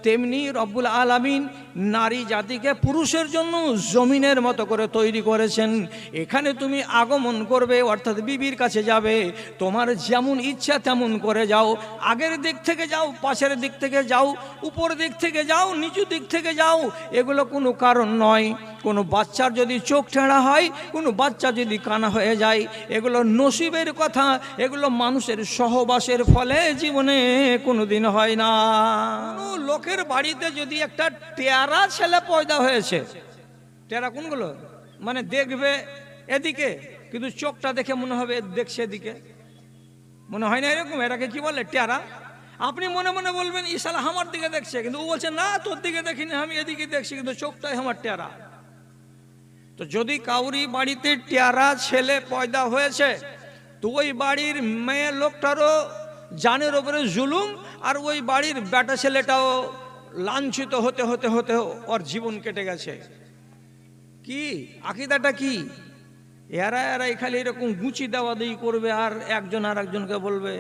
তেমনি রব্বুল আলামিন নারী জাতিকে পুরুষের জন্য জমিনের মতো করে তৈরি করেছেন। এখানে তুমি আগমন করবে, অর্থাৎ বিবির কাছে যাবে, তোমার যেমন ইচ্ছা তেমন করে যাও, আগের দিক থেকে যাও, পাশের দিক থেকে যাও, উপর দিক থেকে যাও, নিচু দিক থেকে যাও, এগুলো কোনো কারণ নয়। কোনো বাচ্চার যদি চোখ টেঁড়া হয়, কোনো বাচ্চা যদি কানা হয়ে যায়, এগুলো নসিবের কথা, এগুলো মানুষের সহবাসের ফলে জীবনে কোনো দিন হয় না। কোনো লোকের বাড়িতে যদি একটা টেরা ছেলে পয়দা হয়েছে, টেরা কোনগুলো মানে দেখবে এদিকে, কিন্তু চোখটা দেখে মনে হবে দেখছে এদিকে, মনে হয় না এরকম? এটাকে কি বলে? টেরা। আপনি মনে মনে বলবেন ইশালা আমার দিকে দেখছে, কিন্তু ও বলছে না তোর দিকে দেখিনি, আমি এদিকে দেখছি, কিন্তু চোখটাই আমার টেরা। তো যদি কাউরি বাড়িতে টেরা ছেলে পয়দা হয়েছে, তো ওই বাড়ির মেয়ে লোকটারও জানের ওপরে জুলুম, আর ওই বাড়ির বেটা ছেলেটাও লাঞ্ছিত হতে হতে হতে ওর জীবন কেটে গেছে। কি আকীদাটা কি? এরাই খালি এরকম গুচি দেওয়া দেই করবে, আর একজন আর একজনকে বলবে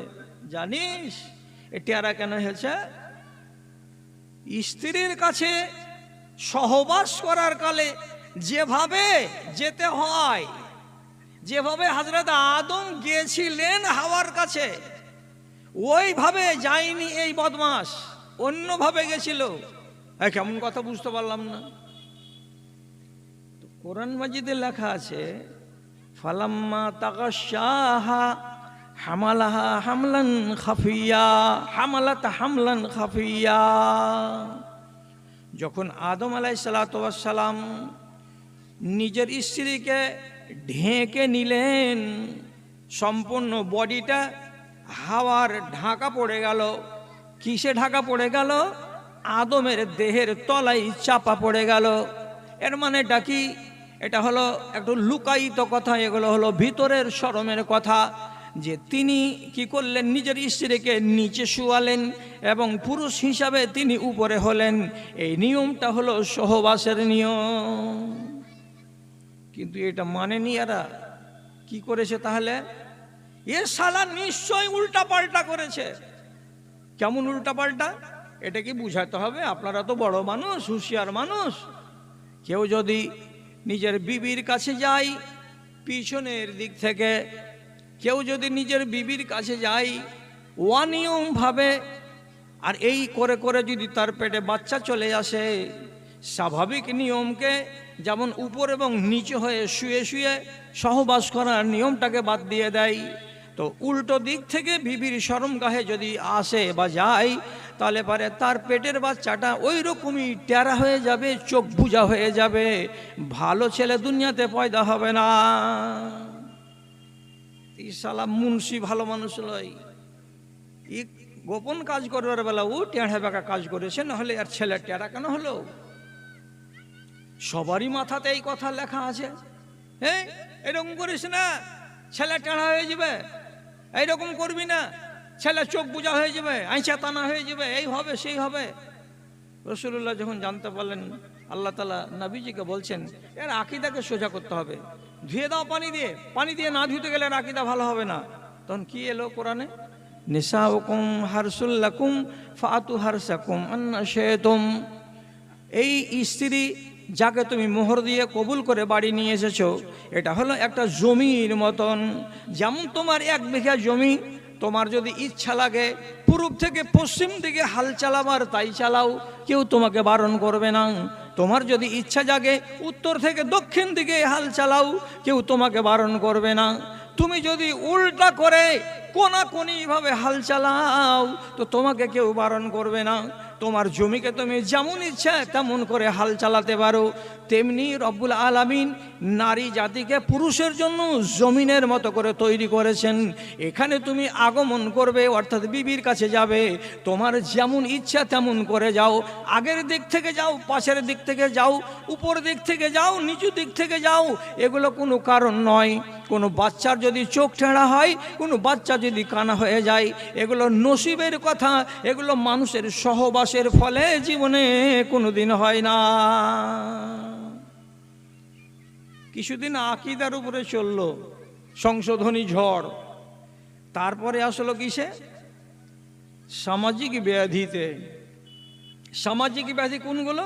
জানিস এ টেরা কেন হয়েছে? স্ত্রীর কাছে সহবাস করার কালে যেভাবে যেতে হয়, যেভাবে হযরত আদম গিয়েছিলেন হাওয়ার কাছে, ওইভাবে যায়নি এই বদমাস, অন্যভাবে গেছিল। কেমন কথা বুঝতে পারলাম না। কোরআন মাজিদে লেখা আছে ফালাম্মা তাগাশাহা হামালাহা হামলান খাফিয়া, হামালাত হামলান খাফিয়া। যখন আদম আলাইহিসসালাতু ওয়াস সালাম নিজের স্ত্রীকে ঢেকে নিলেন, সম্পূর্ণ বডিটা হাওয়ার ঢাকা পড়ে গেল। কিসে ঢাকা পড়ে গেল? আদমের দেহের তলায় চাপা পড়ে গেল। এর মানেটা কি? এটা হলো একটু লুকায়িত কথা, এগুলো হলো ভিতরের শরমের কথা, যে তিনি কি করলেন, নিজের স্ত্রীকে নিচে শুয়ালেন এবং পুরুষ হিসাবে তিনি উপরে হলেন। এই নিয়মটা হলো সহবাসের নিয়ম। কিন্তু এটা মানেনি এরা। কি করেছে তাহলে? এ শালা নিশ্চয় উল্টা পাল্টা করেছে। কেমন উল্টা পাল্টা? এটা কি বুঝাতে হবে? আপনারা তো বড় মানুষ, হুঁশিয়ার মানুষ। কেউ যদি নিজের বিবির কাছে যায় পিছনের দিক থেকে, কেউ যদি নিজের বিবির কাছে যায় অনিয়ম ভাবে, আর এই করে করে যদি তার পেটে বাচ্চা চলে আসে, স্বাভাবিক নিয়মকে যেমন উপর এবং নিচে হয়ে শুয়ে শুয়ে সহবাস করার নিয়মটাকে বাদ দিয়ে দেয়, তো উল্টো দিক থেকে বিবির শরমগাহে যদি আসে বা যায়, তাহলে পারে তার পেটের বাচ্চাটা ওই রকমই টেরা হয়ে যাবে, চোখ বুজা হয়ে যাবে, ভালো ছেলে দুনিয়াতে পয়দা হবে না। সালা মুন্সি ভালো মানুষ লয়, গোপন কাজ করবার বেলা ও টেঁড়া বেকা কাজ করেছে, নাহলে আর ছেলে টেঁড়া কেন হলো? সবারই মাথাতে এই কথা লেখা আছে। হ্যাঁ, এরকম করিস না, ছেলে টেঁড়া হয়ে যাবে, এইরকম করবি না, ছেলে চোখ বুজা হয়ে যাবে, আইঁচা তানা হয়ে যাবে, এই হবে সেই হবে। রাসূলুল্লাহ যখন জানতে পারলেন, আল্লাহ তাআলা নবীজিকে বলছেন এর আকীদাকে সোজা করতে হবে, ধুয়ে দাও পানি দিয়ে, পানি দিয়ে না ধুতে গেলে আকীদা ভালো হবে না। তখন কি এলো কোরআনে? নিসাউকুম হারসুল লাকুম ফাতু হারসাকুম আন্না শি'তুম। এই স্ত্রী যাকে তুমি মোহর দিয়ে কবুল করে বাড়ি নিয়ে এসেছো, এটা হলো একটা জমির মতন। যেমন তোমার 1 বিঘা জমি, তোমার যদি ইচ্ছা লাগে পূর্ব থেকে পশ্চিম দিকে হাল চালাবার তাই চালাও, কেউ তোমাকে বারণ করবে না। তোমার যদি ইচ্ছা জাগে উত্তর থেকে দক্ষিণ দিকে হাল চালাও, কেউ তোমাকে বারণ করবে না। তুমি যদি উল্টা করে কোনাকুনিভাবে হাল চালাও, তো তোমাকে কেউ বারণ করবে না। তোমার জমিকে তুমি যেমন ইচ্ছা তেমন করে হাল চালাতে পারো। তেমনি রব্বুল আলামিন নারী জাতিকে পুরুষের জন্য জমিনের মতো করে তৈরি করেছেন। এখানে তুমি আগমন করবে, অর্থাৎ বিবির কাছে যাবে, তোমার যেমন ইচ্ছা তেমন করে যাও, আগের দিক থেকে যাও, পাশের দিক থেকে যাও, উপর দিক থেকে যাও, নিচু দিক থেকে যাও, এগুলো কোনো কারণ নয়। কোনো বাচ্চার যদি চোখ টেঁড়া হয়, কোনো বাচ্চা যদি কানা হয়ে যায়, এগুলো নসিবের কথা, এগুলো মানুষের সহবাসের ফলে জীবনে কোনো দিন হয় না। কিছুদিন আকীদার উপরে চললো সংশোধনী ঝড়, তারপরে আসলো কিসে? সামাজিক ব্যাধিতে। সামাজিক ব্যাধি কোনগুলো?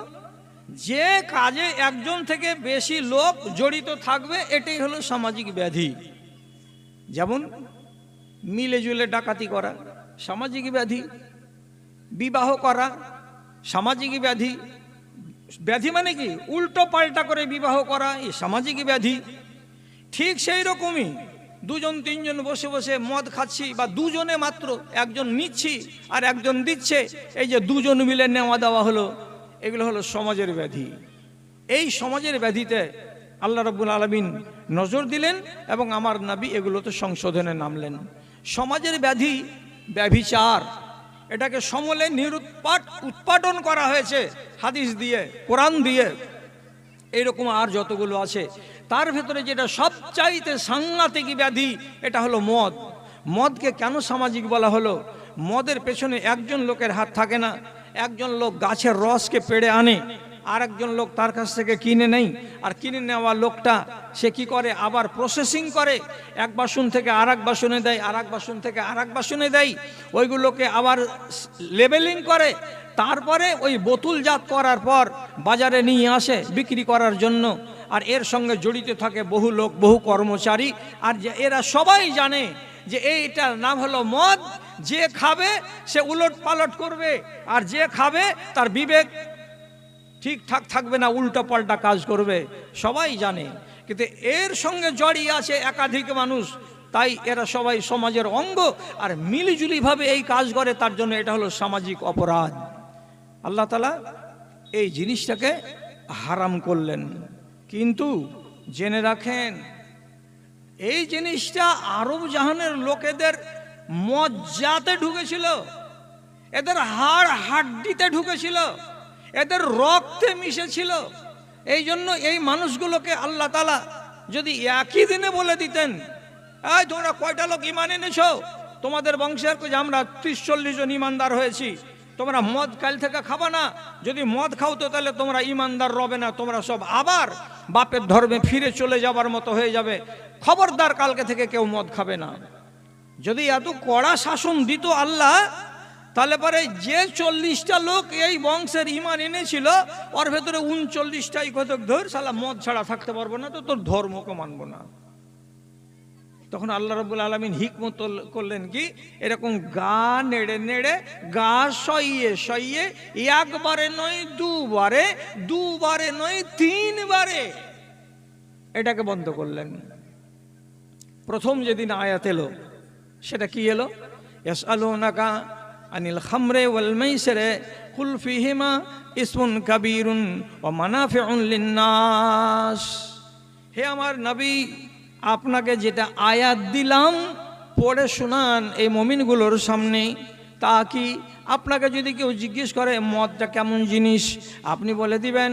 যে কাজে একজন থেকে বেশি লোক জড়িত থাকবে, এটাই হলো সামাজিক ব্যাধি। যেমন মিলে জুলে ডাকাতি করা সামাজিক ব্যাধি, বিবাহ করা সামাজিক ব্যাধি। ব্যাধি মানে কি? উল্টো পাল্টা করে বিবাহ করা, এই সামাজিক ব্যাধি। ঠিক সেই রকমই দুজন তিনজন বসে বসে মদ খাচ্ছি, বা দুজনে মাত্র, একজন নিচ্ছি আর একজন দিচ্ছে, এই যে দুজন মিলে নেওয়া দেওয়া হলো, এগুলো হলো সমাজের ব্যাধি। এই সমাজের ব্যাধিতে আল্লাহ রাব্বুল আলামিন নজর দিলেন এবং আমার নবী এগুলোতে সংশোধনে নামলেন। সমাজের ব্যাধি ব্যভিচার, এটাকে সমূলে উৎপাটন করা হয়েছে হাদিস দিয়ে, কোরআন দিয়ে। এইরকম আর যতগুলো আছে, তার ভেতরে যেটা সবচাইতে সাংঘাতিক ব্যাধি, এটা হলো মদ। মদকে কেন সামাজিক বলা হলো? মদের পেছনে একজন লোকের হাত থাকে না। একজন লোক গাছের রসকে পেড়ে আনে, আর একজন লোক তার কাছ থেকে কিনে নেই, আর কিনে নেওয়া লোকটা সে কি করে? আবার প্রসেসিং করে, এক বাসন থেকে আর এক বাসনে দেয়, আর এক বাসন থেকে আর এক বাসনে দেয়, ওইগুলোকে আবার লেবেলিং করে, তারপরে ওই বোতলজাত করার পর বাজারে নিয়ে আসে বিক্রি করার জন্য। আর এর সঙ্গে জড়িত থাকে বহু লোক, বহু কর্মচারী। আর যে এরা সবাই জানে যে এইটার নাম হলো মদ। যে খাবে সে উলট পালট করবে, আর যে খাবে তার বিবেক ঠিকঠাক থাকবে না, উল্টো পাল্টা কাজ করবে, সবাই জানে। কিন্তু এর সঙ্গে জড়িয়ে আছে একাধিক মানুষ, তাই এরা সবাই সমাজের অঙ্গ, আর মিলিজুলিভাবে এই কাজ করে, তার জন্য এটা হলো সামাজিক অপরাধ। আল্লাহ তাআলা এই জিনিসটাকে হারাম করলেন। কিন্তু জেনে রাখেন, এই জিনিসটা আরব জাহানের লোকেদের মজ্জাতে ঢুকেছিল, এদের হাড় হাড্ডিতে ঢুকেছিল, এদের রক্তে মিশেছিল। এই জন্য এই মানুষগুলোকে আল্লাহ তাআলা যদি একই দিনে বলে দিতেন, এই তোমরা কয়টা লোক ঈমান এনেছো? তোমাদের বংশের যে আমরা 30-40 জন ঈমানদার হয়েছি, তোমরা মদ কাল থেকে খাবা না। যদি মদ খাও তো তাহলে তোমরা ঈমানদার রবে না, তোমরা সব আবার বাপের ধর্মে ফিরে চলে যাবার মতো হয়ে যাবে। খবরদার, কালকে থেকে কেউ মদ খাবে না। যদি এত কড়া শাসন দিত আল্লাহ, তাহলে পরে যে 40টা লোক এই বংশের ঈমান এনেছিল, ওর ভেতরে 39টাই কতক ধর শালা মদ ছাড়া থাকতে পারবো না, তো তোর ধর্মকে মানবো না। তখন আল্লাহ রাব্বুল আলামিন হিকমত করলেন কি, এরকম গা নেড়ে নেড়ে, গা সইয়ে সইয়ে, একবারে নয় দুবারে, দুবারে নয় 3 বারে এটাকে বন্ধ করলেন। প্রথম যেদিন আয়াত এলো, সেটা কি এলো? ইয়াসআলুনাকা আনিল খামরে ওয়াল মাইসিরে কুল ফীহিমা ইসমুন কাবীরুন ওয়া মানাফিউন লিন্নাস। হে আমার নবী, আপনাকে যেটা আয়াত দিলাম পড়ে শোনান এই মুমিনগুলোর সামনে। তা কি? আপনাকে যদি কেউ জিজ্ঞেস করে মদটা কেমন জিনিস, আপনি বলে দিবেন,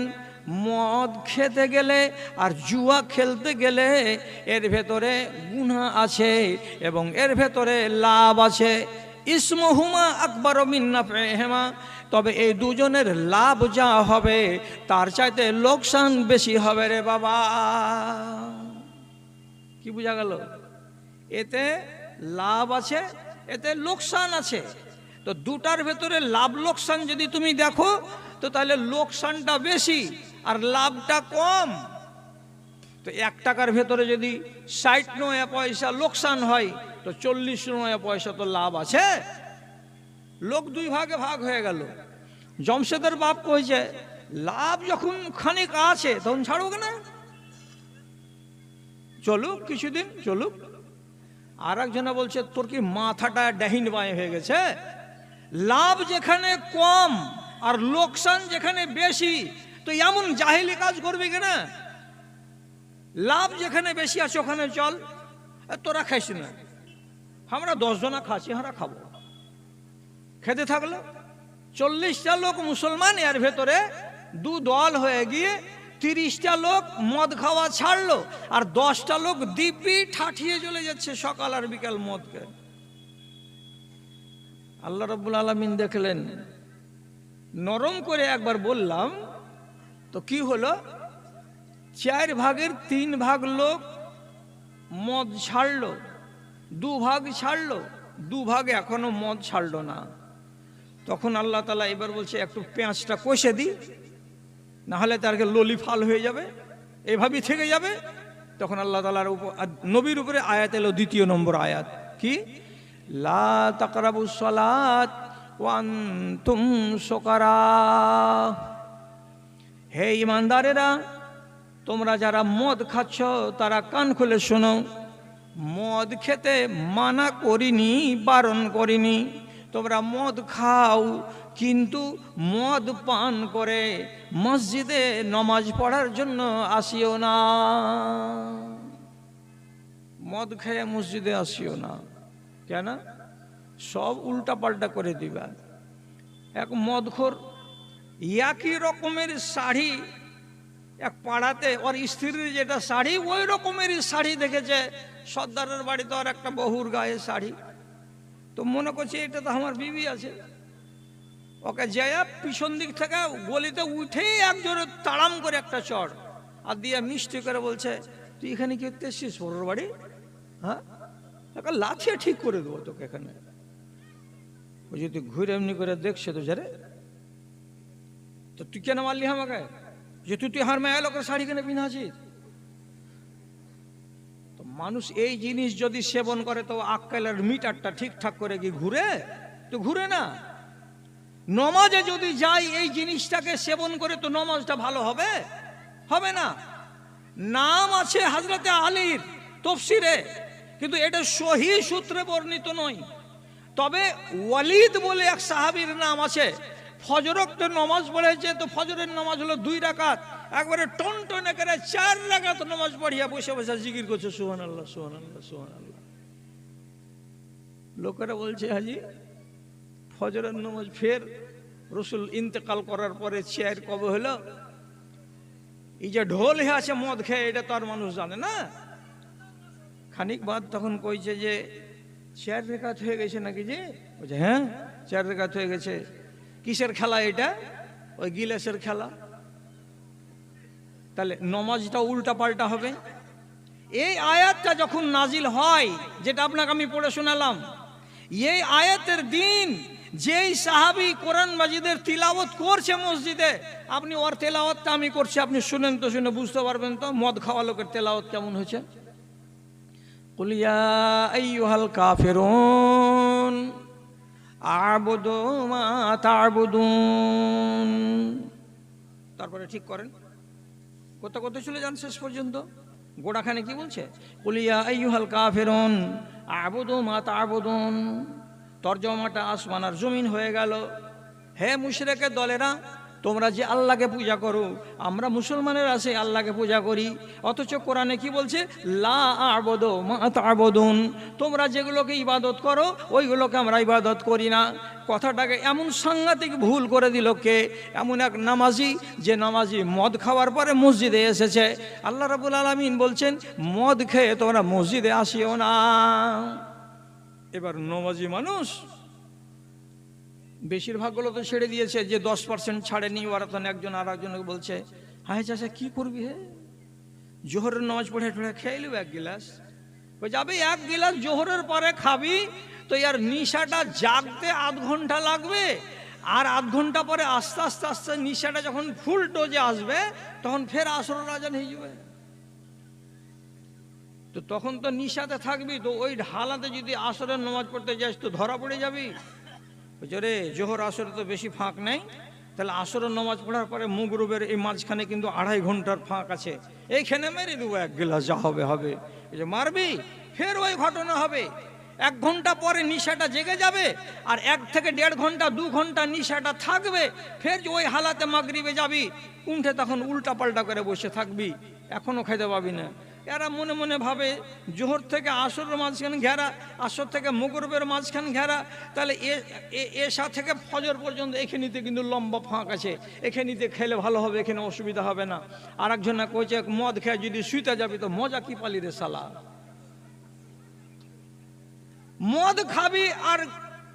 মদ খেতে গেলে আর জুয়া খেলতে গেলে এর ভেতরে গুনাহ আছে এবং এর ভেতরে লাভ আছে। ইসমুহুমা আকবারু মিন নাফইহিমা, তবে এই দুজনের লাভ যা হবে তার চাইতে লোকসান বেশি হবে রে বাবা। কি বোঝা গেল? এতে লাভ আছে, এতে লোকসান আছে। তো দুটার ভেতরে লাভ লোকসান যদি তুমি দেখো, তো তাহলে লোকসানটা বেশি আর লাভটা কম। তো 1 টাকার ভেতরে যদি 69 পয়সা লোকসান হয়, তো 49 পয়সা তো লাভ আছে। লোক 2 ভাগে ভাগ হয়ে গেল। জমশেদের বাপ কইছে, লাভ যখন খানিক আছে তখন ছাড়বো না, চলুক কিছুদিন চলুক। আর একজনা বলছে, তোর কি মাথাটা ডাহিন বাঁয়ে হয়ে গেছে? লাভ যেখানে কম আর লোকসান যেখানে বেশি, তো এমন জাহেলি কাজ করবি কিনা? লাভ যেখানে বেশি আছে ওখানে চল, তোরা খাইস না, আমরা 10 জনা খাচ্ছি, আমরা খাবো। খেতে থাকলো 40টা লোক মুসলমান, এর ভেতরে 2 দল হয়ে গিয়ে 30টা লোক মদ খাওয়া ছাড়লো, আর 10টা লোক দিব্যি ঠাঠিয়ে চলে যাচ্ছে সকাল আর বিকাল মদকে। আল্লাহ রাব্বুল আলামিন দেখলেন, নরম করে একবার বললাম তো কি হলো, 4 ভাগের 3 ভাগ লোক মদ ছাড়লো, 2 ভাগ ছাড়লো, 2 ভাগ এখনো মদ ছাড়লো না। তখন আল্লাহ তাআলা এবার বলছে একটু পেঁয়াজটা কষে দিই, নাহলে তারকে ললি ফাল হয়ে যাবে, এভাবেই থেকে যাবে। তখন আল্লাহ তাআলার নবীর উপরে আয়াত এলো, দ্বিতীয় নম্বর আয়াত কি, লা তাকরাবুস সালাত ওয়া আনতুম সুকারা। হে ইমানদারেরা, তোমরা যারা মদ খাচ্ছ তারা কান খুলে শোনো, মদ খেতে মানা করিনি, বারণ করিনি। তোমরা মদ খাও, কিন্তু মদ পান করে মসজিদে নমাজ পড়ার জন্য আসিও না। মদ খেয়ে মসজিদে আসিও না। কেন? সব উল্টা পাল্টা করে দিবা। এক মদখোর একই রকমের শাড়ি এক পাড়াতে, ওর স্ত্রীর যেটা শাড়ি ওই রকমেরই শাড়ি দেখেছে সর্দারের বাড়িতে, আর একটা বহুর গায়ে শাড়ি। তো মনে করছে এটা তো আমার বিবি আছে। ওকে যায় পিছন দিক থেকে গলিতে উঠেই একজোরে তাড়াম করে একটা চড় আর দিয়ে মিষ্টি করে বলছে, তুই এখানে কি করতে এসছিস ওর বাড়ি? হ্যাঁ, লাথিয়ে ঠিক করে দেবো তোকে এখানে। ওই যদি ঘুরে এমনি করে দেখছে তো যারে, তো তুই কেন মারলি আমাকে, যে তুই হার মেয়ে লোকের শাড়ি কেন পিনাছিস? তো মানুষ এই জিনিস যদি সেবন করে তো আক্কেলের মিটারটা ঠিকঠাক করে কি ঘুরে? তো ঘুরে না। নমাজে যদি যাই এই জিনিসটাকে সেবন করে তো নমাজটা ভালো হবে? হবে না। নাম আছে হযরতে আলীর তাফসীরে, কিন্তু এটা সহি সূত্রে বর্ণিত নয়। তবে ওয়ালিদ বলে এক সাহাবীর নাম আছে, ফজরতে নমাজ পড়েছে। তো ফজরের নামাজ হলো 2 রাকাত, একবারে টনটনে করে 4 রাকাত নামাজ পড়িয়া বসে বসে জিকির করছে, সুবহানাল্লাহ সুবহানাল্লাহ সুবহানাল্লাহ। লোকেরা বলছে, হাজি ফজরের নামাজ ফের রাসূল ইন্তেকাল করার পরে 4 কবে হলো? এই যে ঢোল হয়ে আছে মদ খেয়ে, এটা তো আর মানুষ জানে না। খানিক বাদ তখন কইছে যে 4 রাকাত হয়ে গেছে নাকি? যে বলছে হ্যাঁ 4 রাকাত হয়ে গেছে। কিসের খেলা এটা? ওই গিলাসের খেলা। তাহলে নমাজটা উল্টা পাল্টা হবে। এই আয়াতটা যখন নাজিল হয়, যেটা আপনাকে আমি পড়ে শোনালাম, এই আয়াতের দিন যেই সাহাবী কোরআন মাজিদের তিলাওয়াত করছে মসজিদে, আপনি ওর তেলাওয়াতটা আমি করছি, আপনি শুনেন তো, শুনে বুঝতে পারবেন তো মদ খাওয়া লোকের তেলাওয়াত কেমন হয়েছে। কুল ইয়া আইয়ুহাল কাফিরুন আ'বুদু মা তা'বুদুন। তারপরে ঠিক করেন, কত কত চলে যান শেষ পর্যন্ত। গোড়াখানে কি বলছে? কুল ইয়া আইয়ুহাল কাফিরুন আ'বুদু মা তা'বুদুন। তরজমাটা আসমান আর জমিন হয়ে গেল। হে মুশরিকের দলেরা, তোমরা যে আল্লাহকে পূজা করো, আমরা মুসলমানেরা সেই আল্লাহকে পূজা করি, অথচ কোরআনে কি বলছে? লা আ'বুদু মা তা'বুদুন। তোমরা যেগুলোকে ইবাদত করো ওইগুলোকে আমরা ইবাদত করি না। কথাটাকে এমন সাংঘাতিক ভুল করে দিল কে? এমন এক নামাজি, যে নামাজি মদ খাওয়ার পরে মসজিদে এসেছে। আল্লাহ রাব্বুল আলামিন বলছেন, মদ খেয়ে তোমরা মসজিদে আসিও না। এবার নামাজি মানুষ বেশিরভাগগুলো তো ছেড়ে দিয়েছে, যে 10% ছাড়েনি ওরা তো একজন আর একজনকে বলছে, হ্যাঁ চাচা কি করবি হে, জোহরের নামাজ পড়ে ঠোড়ে খেয়ে নিব 1 গিলাস। ওই যাবে 1 গিলাস জোহরের পরে খাবি তো ইয়ার নিশাটা জাগতে আধ ঘন্টা লাগবে, আর আধ ঘন্টা পরে আস্তে আস্তে আস্তে নিশাটা যখন ফুল ডোজে আসবে তখন ফের আসরের আজান হয়ে যাবে। তো তখন তো নিশাতে থাকবি, তো ওই হালাতে যদি আসরের নামাজ পড়তে যাস তো ধরা পড়ে যাবি। রে জোহর আসরে তো বেশি ফাঁক নেই, তাহলে আসরের নামাজ পড়ার পরে মুগরুবের এই মাঝখানে কিন্তু 2.5 ঘন্টার ফাঁক আছে, এইখানে মেরে দেবো 1 গিলাস, যা হবে হবে। এই যে মারবি, ফের ওই ঘটনা হবে। 1 ঘন্টা পরে নিশাটা জেগে যাবে, আর 1 থেকে 1.5 ঘন্টা 2 ঘন্টা নিশাটা থাকবে, ফের ওই হালাতে মাগরিবে যাবি, উঠে তখন উল্টা পাল্টা করে বসে থাকবি, এখনো খাইতে পাবি না। এরা মনে মনে ভাবে জোহর থেকে আসরের মাঝখান ঘেরা, আসর থেকে মুগরিবের মাঝখান ঘেরা, তাহলে এশা থেকে ফজর পর্যন্ত এখানেতে কিন্তু লম্বা ফাঁক আছে, এখানেতে খেলে ভালো হবে, এখানে অসুবিধা হবে না। আর একজনে কইছে মদ খেয়ে যদি শুইতে যাবি তো মজা কি পালি রে শালা। মদ খাবি আর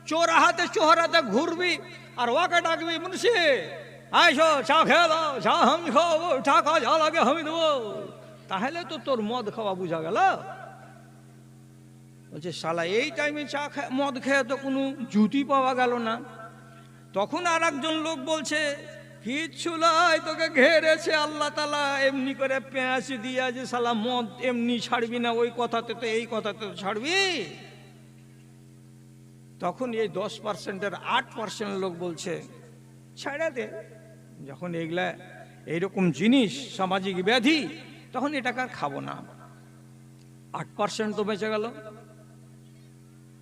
চোরাহাতে চোহরাতে ঘুরবি, আর ওকে ডাকবি, মুন্সি আইসো চা খেয়ে দাও, চা আমি খাওয়াবো, টাকা যা লাগে আমি দেবো, তাহলে তো তোর মদ খাওয়া বুঝা গেল। বলছে শালা এই টাইমে চা মদ খেয়ে তো কোনো জুতি পাওয়া গেল না। তখন আর একজন লোক বলছে, কিচ্ছু নয়, তোকে ঘেরেছে আল্লাহ তাআলা এমনি করে পেঁয়াজ দিয়া, যে শালা মদ এমনি ছাড়বি না, ওই কথাতে তো এই কথাতে তো ছাড়বি। তখন এই 10%-এর 8% লোক বলছে, ছেড়ে দে, যখন এগুলা এইরকম জিনিস সামাজিক ব্যাধি, তখন এটাকে আর খাবো না। 8% তো বেঁচে গেল,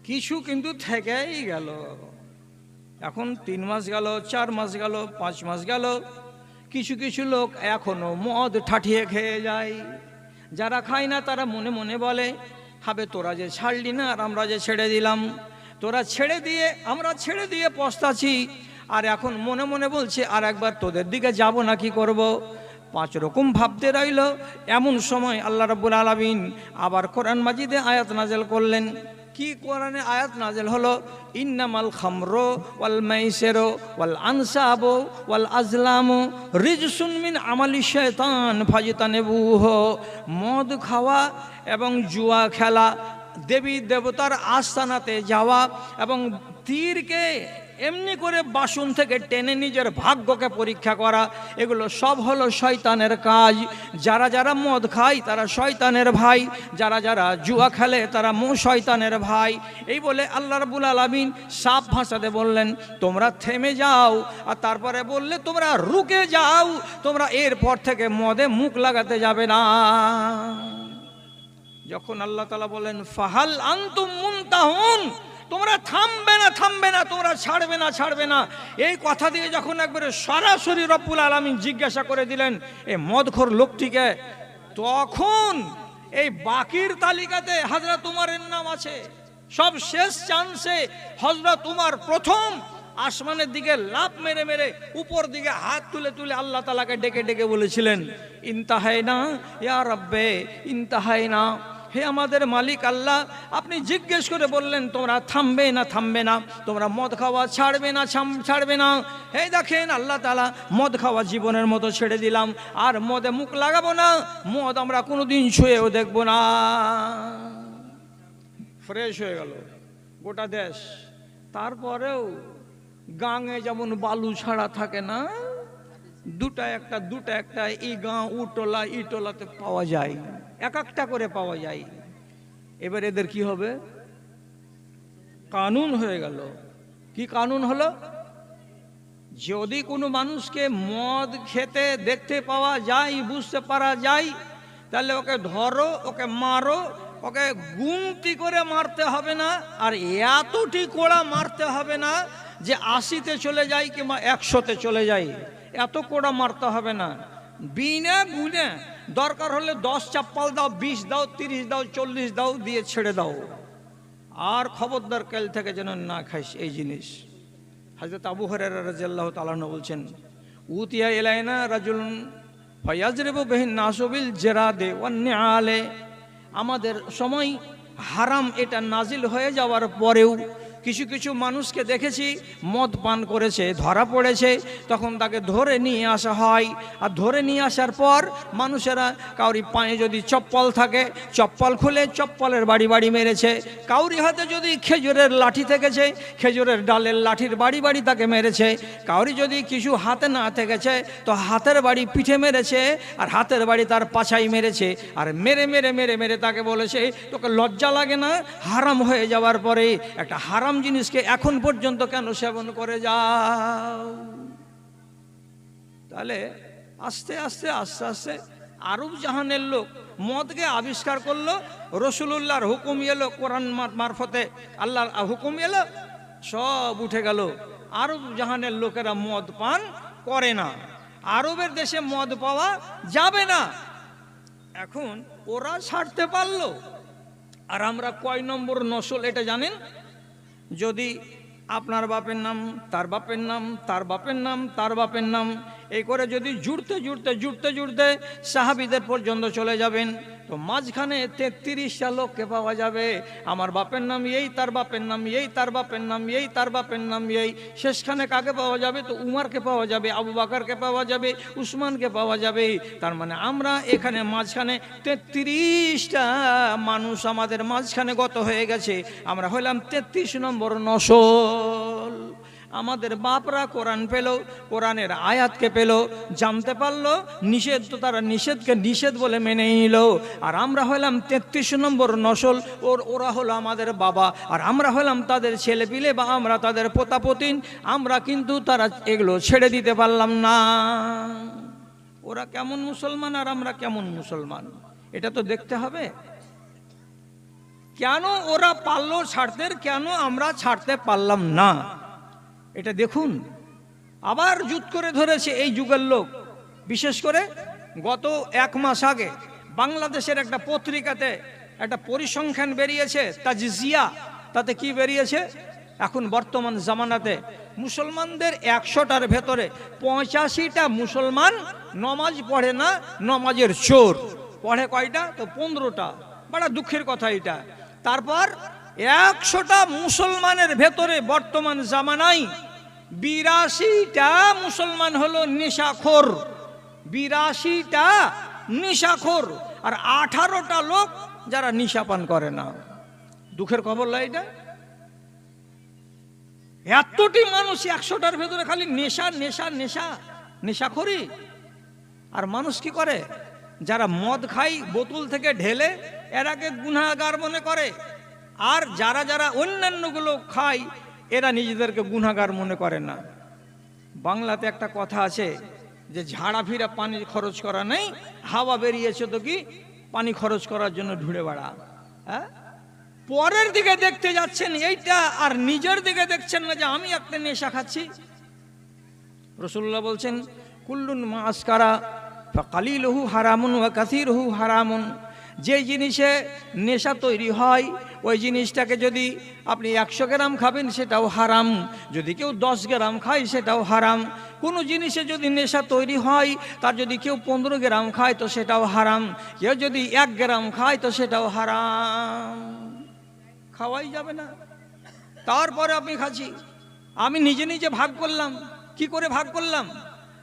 কিছু কিন্তু থেকেই গেল। এখন 3 মাস গেল, 4 মাস গেল, 5 মাস গেল, কিছু কিছু লোক এখনো মদ ঠাঠিয়ে খেয়ে যায়। যারা খায় না তারা মনে মনে বলে, হবে তোরা যে ছাড়লি না আর আমরা যে ছেড়ে দিলাম, তোরা ছেড়ে দিয়ে আমরা ছেড়ে দিয়ে পস্তাছি, আর এখন মনে মনে বলছে আর একবার তোদের দিকে যাব না, কি করব। 5 রকম ভাবতে রইল। এমন সময় আল্লাহ রাব্বুল আলামিন আবার কোরআন মাজিদে আয়াত নাযিল করলেন। কি কোরআনে আয়াত নাযিল হলো, ইন্নামাল খামরু ওয়াল মাইসিরু ওয়াল আনসাবু ওয়াল আজলামু রিজসুন মিন আমালি শাইতান ফাজতানিবুহু। মদ খাওয়া এবং জুয়া খেলা, দেবী দেবতার আস্তানাতে যাওয়া এবং তীরকে এমনি করে বাসন থেকে টেনে নিজের ভাগ্যকে পরীক্ষা করা, এগুলো সব হলো শয়তানের কাজ। যারা যারা মদ খায় তারা শয়তানের ভাই, যারা যারা জুয়া খেলে তারা শয়তানের ভাই। এই বলে আল্লাহ রাব্বুল আলামিন সাফ ভাষাতে বললেন, তোমরা থেমে যাও, আর তারপরে বললে তোমরা রুকে যাও, তোমরা এরপর থেকে মদে মুখ লাগাতে যাবে না। যখন আল্লাহ তাআলা বলেন ফাহাল আনতুম মুনতাহুন, তোমরা থামবে না, থামবে না, তোমরা ছাড়বে না, ছাড়বে না, এই কথা দিয়ে যখন একবারে সরাসরি রব্বুল আলামিন জিজ্ঞাসা করে দিলেন এই মদখোর লোকটিকে, তখন এই বাকির তালিকাতে হযরত উমরের নাম আছে। সব শেষ চান্সে হযরত উমর প্রথম আসমানের দিকে লাফ মেরে মেরে উপর দিকে হাত তুলে তুলে আল্লাহ তাআলাকে ডেকে ডেকে বলেছিলেন, ইনতাহাইনা ইয়া রাব্বে ইনতাহাইনা, হে আমাদের মালিক আল্লাহ, আপনি জিজ্ঞেস করে বললেন তোমরা থামবে না, থামবে না, তোমরা মদ খাওয়া ছাড়বে না, ছাড়বে না। হে দেখেন আল্লাহ তাআলা মদ খাওয়া জীবনের মতো ছেড়ে দিলাম, আর মদে মুখ লাগাবো না, মদ আমরা কোনোদিন ছুঁয়েও দেখবো না। ফ্রেশ হয়ে গেল গোটা দেশ। তারপরেও গাঙে যেমন বালু ছাড়া থাকে না, দুটা একটা এই গাঁ উটোলা ইটোলাতে পাওয়া যায়, এক একটা করে পাওয়া যায়। এবার এদের কি হবে? কানুন হয়ে গেল। কি কানুন হলো? যদি কোনো মানুষকে মদ খেতে দেখতে পাওয়া যায়, বুঝতে পারা যায়, তাহলে ওকে ধরো, ওকে মারো, ওকে গুনতি করে মারতে হবে না, আর এতটি কোড়া মারতে হবে না যে 80-তে চলে যায় কিংবা 100-তে চলে যায়, এত কোড়া মারতে হবে না। বিনা গুনে দরকার হলে 10 চাপ্পাল দাও, 20 দাও, 30 দাও, 40 দাও, দিয়ে ছেড়ে দাও, আর খবরদার কাল থেকে যেন না খাইস এই জিনিস। হযরত আবু হুরায়রা রাদিয়াল্লাহু তাআলা বলছেন, উতিয়া ইলাইনা রাজুলুন ফায়াজরিবু বিহিন নাসু বিল জিরাদে ওয়ান নিআলে। আমাদের সময় হারাম এটা নাজিল হয়ে যাওয়ার পরেও কিছু কিছু মানুষকে দেখেছি মদ পান করেছে, ধরা পড়েছে, তখন তাকে ধরে নিয়ে আসা হয়। আর ধরে নিয়ে আসার পর মানুষেরা কাউরি পায়ে যদি চপ্পল থাকে, চপ্পল খুলে চপ্পলের বাড়ি বাড়ি মেরেছে, কাউরি হাতে যদি খেজুরের লাঠি থেকেছে, খেজুরের ডালের লাঠির বাড়ি বাড়ি তাকে মেরেছে, কাউরি যদি কিছু হাতে না থেকেছে তো হাতের বাড়ি পিঠে মেরেছে, আর হাতের বাড়ি তার পাছাই মেরেছে। আর মেরে মেরে মেরে মেরে তাকে বলেছে, তোকে লজ্জা লাগে না হারাম হয়ে যাওয়ার পরে একটা হারাম জিনিসকে এখন পর্যন্ত কেন সেবন করে যাও? তাহলে আস্তে আস্তে আস্তে আস্তে আরব জাহানের লোক মদকে আবিষ্কার করলো, রাসূলুল্লাহর হুকুম এলো, কোরআন মারফতে আল্লাহর হুকুম এলো, সব উঠে গেল। আরব জাহানের লোকেরা মদ পান করে না, আরবের দেশে মদ পাওয়া যাবে না। এখন ওরা ছাড়তে পারলো, আর আমরা কয় নম্বর নসল এটা জানেন? যদি আপনার বাপের নাম, তার বাপের নাম, তার বাপের নাম, তার বাপের নাম, এই করে যদি জুড়তে জুড়তে জুড়তে জুড়তে সাহাবীদের পর্যন্ত চলে যাবেন, তো মাঝখানে 33টা লোককে পাওয়া যাবে। আমার বাপের নাম এই, তার বাপের নাম এই, তার বাপের নাম এই, তার বাপের নাম এই। শেষখানে কাকে পাওয়া যাবে? তো উমরকে পাওয়া যাবে, আবু বকরকে পাওয়া যাবে, উসমানকে পাওয়া যাবে। তার মানে আমরা এখানে মাঝখানে 33টা মানুষ আমাদের মাঝখানে গত হয়ে গেছে, আমরা হইলাম 33 নম্বর নসল। আমাদের বাপরা কোরআন পেল, কোরআনের আয়াতকে পেল, জানতে পারলো নিষেধ, তো তারা নিষেধকে নিষেধ বলে মেনে নিল। আর আমরা হলাম 33 নম্বর নসল, ওরা হলো আমাদের বাবা, আর আমরা হলাম তাদের ছেলেপিলে বা আমরা তাদের পোতাপতিন। আমরা কিন্তু তারা এগুলো ছেড়ে দিতে পারলাম না। ওরা কেমন মুসলমান আর আমরা কেমন মুসলমান, এটা তো দেখতে হবে। কেন ওরা পারলো ছাড়তে, কেন আমরা ছাড়তে পারলাম না, এটা দেখুন। আবার জুত করে ধরেছে এই যুগের লোক। বিশেষ করে গত 1 মাস আগে বাংলাদেশের একটা পত্রিকাতে একটা পরিসংখ্যান বেরিয়েছে, তাজিয়া। তাতে কি বেরিয়েছে, এখন বর্তমান জামানাতে মুসলমানদের 100টার ভেতরে 85টা মুসলমান নমাজ পড়ে না, নমাজের চোর। পড়ে কয়টা, তো 15টা। বড় দুঃখের কথা এটা। তারপর 100টা মুসলমানের ভেতরে বর্তমান জামানায় 82টা মুসলমান হলো নেশাখোর। 82টা নেশাখোর, আর 18টা লোক যারা নেশা পান করে না। দুঃখের খবর না এটা? এতটি মানুষ 100টার ভেতরে খালি নেশা নেশা নেশা নেশাখোরি। আর মানুষ কি করে, যারা মদ খায় বোতল থেকে ঢেলে, এরাকে গুনাহগার মনে করে। আর যারা যারা অন্যান্যগুলো খায়, এরা নিজেদেরকে গুনাহগার মনে করে না। বাংলাতে একটা কথা আছে যে ঝাড়া ফিরা পানি খরচ করা নেই, হাওয়া বেরিয়েছে তো কি পানি খরচ করার জন্য ঢুঁড়ে বেড়া। হ্যাঁ, পরের দিকে দেখতে যাচ্ছেন এইটা, আর নিজের দিকে দেখছেন না যে আমি একটা নেশা খাচ্ছি। রাসূলুল্লাহ বলছেন কুল্লুন মা আসকারা ফাকালিলুহু হারামুন ওয়া কাসীরুহু হারামুন। যে জিনিসে নেশা তৈরি হয় ওই জিনিসটাকে যদি আপনি 100 গ্রাম খাবেন সেটাও হারাম, যদি কেউ 10 গ্রাম খায় সেটাও হারাম। কোনো জিনিসে যদি নেশা তৈরি হয়, তার যদি কেউ 15 গ্রাম খায় তো সেটাও হারাম, কেউ যদি 1 গ্রাম খায় তো সেটাও হারাম। খাওয়াই যাবে না। তারপরে আপনি খাচ্ছি। আমি নিজে নিজে ভাগ করলাম। কি করে ভাগ করলাম?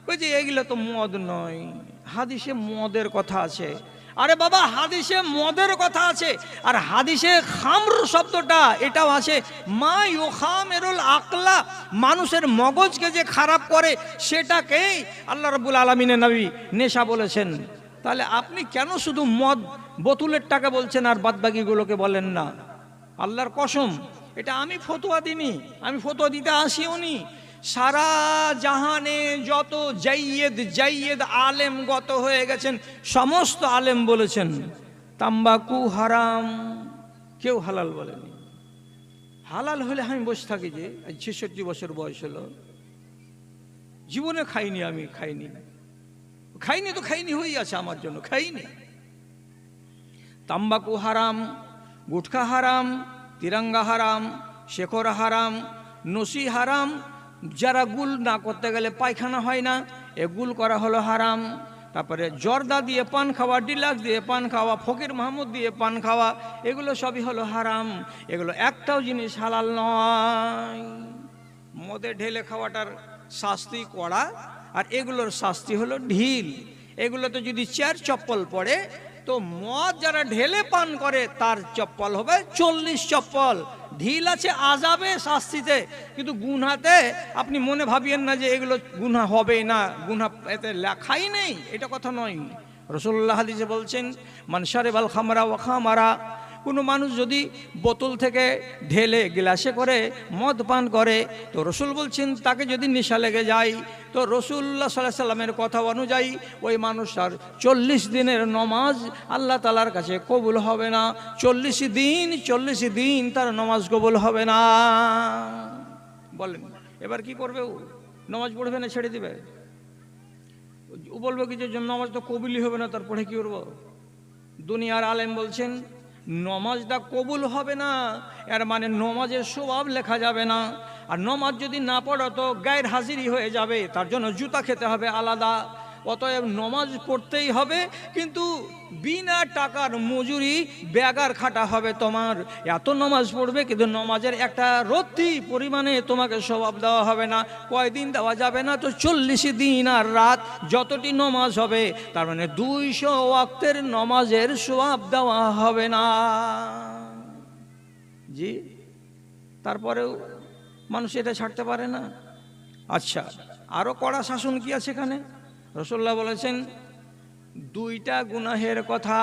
ওই যে এগুলো তো মদ নয়, হাদিসে মদের কথা আছে। আরে বাবা, হাদিসে মদের কথা আছে, আর হাদিসে খামর শব্দটা এটাও আছে, মা ইউখামিরুল আকলা, মানুষের মগজকে যে খারাপ করে সেটাকেই আল্লাহ রাব্বুল আলামিনের নবী নেশা বলেছেন। তাহলে আপনি কেন শুধু মদ বোতলের টাকা বলছেন আর বাদবাকিগুলোকে বলেন না? আল্লাহর কসম, এটা আমি ফতোয়া দিইনি, আমি ফতোয়া দিতে আসিওনি। সারা জাহানে যত জাইয়েদ আলেম গত হয়ে গেছেন, সমস্ত আলেম বলেছেন তাম্বাকু হারাম, কেউ হালাল বলেনি। হালাল হলে আমি বসে থাকি যে 66 বছর বয়স হলো, জীবনে খাইনি, আমি খাইনি তো খাইনি হয়ে আছে আমার জন্য, খাইনি। তাম্বাকু হারাম, গুটখা হারাম, তিরঙ্গা হারাম, শেকর হারাম, নসি হারাম। যারা গুল না করতে গেলে পায়খানা হয় না, এ গুল করা হলো হারাম। তারপরে জর্দা দিয়ে পান খাওয়া, ডিলাক্স দিয়ে পান খাওয়া, ফকির মাহমুদ দিয়ে পান খাওয়া, এগুলো সবই হলো হারাম। এগুলো একটাও জিনিস হালাল নয়। মদে ঢেলে খাওয়াটার শাস্তি কড়া, আর এগুলোর শাস্তি হলো ঢিল। এগুলোতে যদি 4 চপ্পল পড়ে, তো মদ যারা ঢেলে পান করে তার চপ্পল হবে 40 চপ্পল। ঢিল আছে আযাবে, শাস্তিতে, কিন্তু গুনাহতে আপনি মনে ভাবিয়েন না যে এগুলো গুনাহ হবে না, গুনাহ এতে লেখাই নেই, এটা কথা নয়। রাসূলুল্লাহ হাদিসে বলছেন মান শারিবাল খামরা ওয়া খামারা, কোনো মানুষ যদি বোতল থেকে ঢেলে গ্লাসে করে মদ পান করে, তো রসুল বলছেন তাকে যদি নেশা লেগে যায়, তো রসুল্লাহ সাল্লাল্লাহু আলাইহি সাল্লামের কথা অনুযায়ী ওই মানুষটার 40 দিনের নমাজ আল্লাহ তাআলার কাছে কবুল হবে না। 40 দিন তার নমাজ কবুল হবে না। বলেন এবার কি করবে? ও নমাজ পড়বে না, ছেড়ে দিবে? ও বলবে কি যে নমাজ তো কবুলই হবে না, তারপরে কি করবো? দুনিয়ার আলেম বলছেন নমাজটা কবুল হবে না, এর মানে নমাজের সওয়াব লেখা যাবে না। আর নমাজ যদি না পড়ো তো গায়ের হাজিরি হয়ে যাবে, তার জন্য জুতা খেতে হবে আলাদা। অতএব নমাজ পড়তেই হবে, কিন্তু বিনা টাকার মজুরি বেগার খাটা হবে তোমার। এত নমাজ পড়বে, কিন্তু নমাজের একটা রত্তি পরিমাণে তোমাকে সওয়াব দেওয়া হবে না। কয়দিন দেওয়া যাবে না? তো 40 দিন আর রাত যতটি নমাজ হবে, তার মানে 200 ওয়াক্তের নমাজের সওয়াব দেওয়া হবে না। জি, তারপরেও মানুষ এটা ছাড়তে পারে না। আচ্ছা, আরো কড়া শাসন কি আছে এখানে? রাসূলুল্লাহ বলেছেন দুইটা গুনাহের কথা,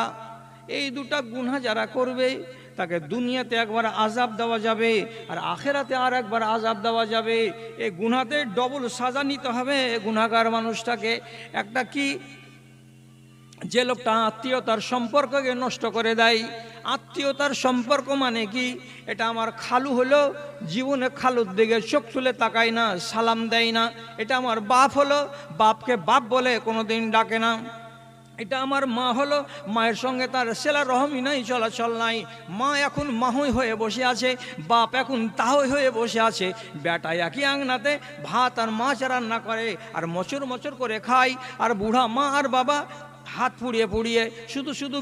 এই দুটা গুনাহ যারা করবে তাকে দুনিয়াতে একবার আযাব দেওয়া যাবে আর আখেরাতে আর একবার আযাব দেওয়া যাবে। এই গুনাহতে ডবল সাজা নিতে হবে গুনাহগার মানুষটাকে। একটা কি, যে লোকটা আত্মীয়তার সম্পর্ককে নষ্ট করে দেয়। আত্মীয়তার সম্পর্ক মানে কি? এটা আমার খালু হলো, জীবনে খালুর দিকে চোখ তুলে তাকায় না, সালাম দেয় না। এটা আমার বাপ হলো, বাপকে বাপ বলে কোনোদিন ডাকে না। এটা আমার মা হলো, মায়ের সঙ্গে তার সেলা রহমই নাই, চলাচল নাই। মা এখন মাহই হয়ে বসে আছে, বাপ এখন তাহই হয়ে বসে আছে। বেটা একই আংনাতে ভাত আর মাছ রান্না করে আর মচর মচর করে খায়, আর বুড়া মা আর বাবা হাত পুড়িয়ে পুড়িয়ে শুধু শুধু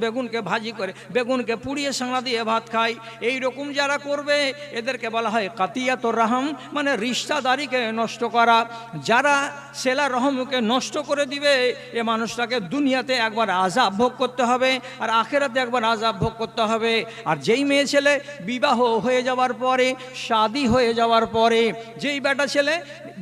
বেগুনকে ভাজি করে, বেগুনকে পুড়িয়ে সাঁড়া দিয়ে ভাত খায়। এই রকম যারা করবে এদেরকে বলা হয় কাতিয়াতুর রাহম, মানে রিশতাদারিকে নষ্ট করা। যারা সেলা রহমকে নষ্ট করে দিবে এ মানুষটাকে দুনিয়াতে একবার আযাব ভোগ করতে হবে আর আখেরাতে একবার আযাব ভোগ করতে হবে। আর যেই মেয়ে ছেলে বিবাহ হয়ে যাওয়ার পরে, শাদী হয়ে যাওয়ার পরে, যেই বেটা ছেলে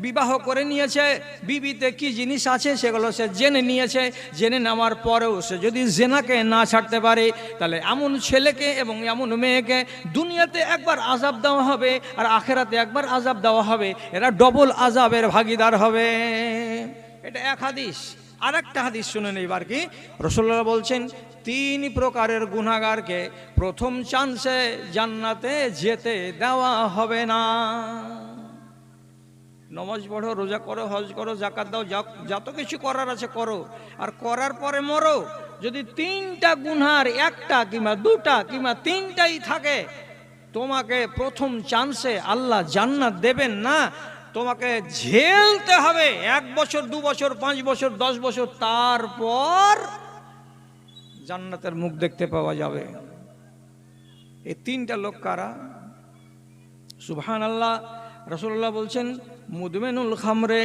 বিবাহ করে নিয়েছে, বিবিতে কি জিনিস আছে সেগুলো সে জেনে নিয়েছে, জেনে নেওয়ার পরেও সে যদি জেনাকে না ছাড়তে পারে, তাহলে এমন ছেলেকে এবং এমন মেয়েকে দুনিয়াতে একবার আযাব দেওয়া হবে আর আখেরাতে একবার আযাব দেওয়া হবে। এরা ডবল আযাবের ভাগীদার হবে। এটা এক হাদিস। আর একটা হাদিস শুনে নেই এবার কি রাসূলুল্লাহ বলছেন, 3 প্রকারের গুনাহগারকে প্রথম চান্সে জান্নাতে যেতে দেওয়া হবে না। নমাজ পড়ো, রোজা করো, হজ করো, যাকাত দাও, যত কিছু করার আছে করো, আর করার পরে মরো। যদি 3টা গুনহার একটা কিংবা 2টা কিংবা 3টাই থাকে, তোমাকে প্রথম চান্সে আল্লাহ জান্নাত দেবেন না, তোমাকে ঝেলতে হবে 1 বছর, 2 বছর, 5 বছর, 10 বছর, তারপর জান্নাতের মুখ দেখতে পাওয়া যাবে। এই 3টা লোক কারা? সুবহানাল্লাহ। রাসূলুল্লাহ বলছেন মুদমিনুল খামরে,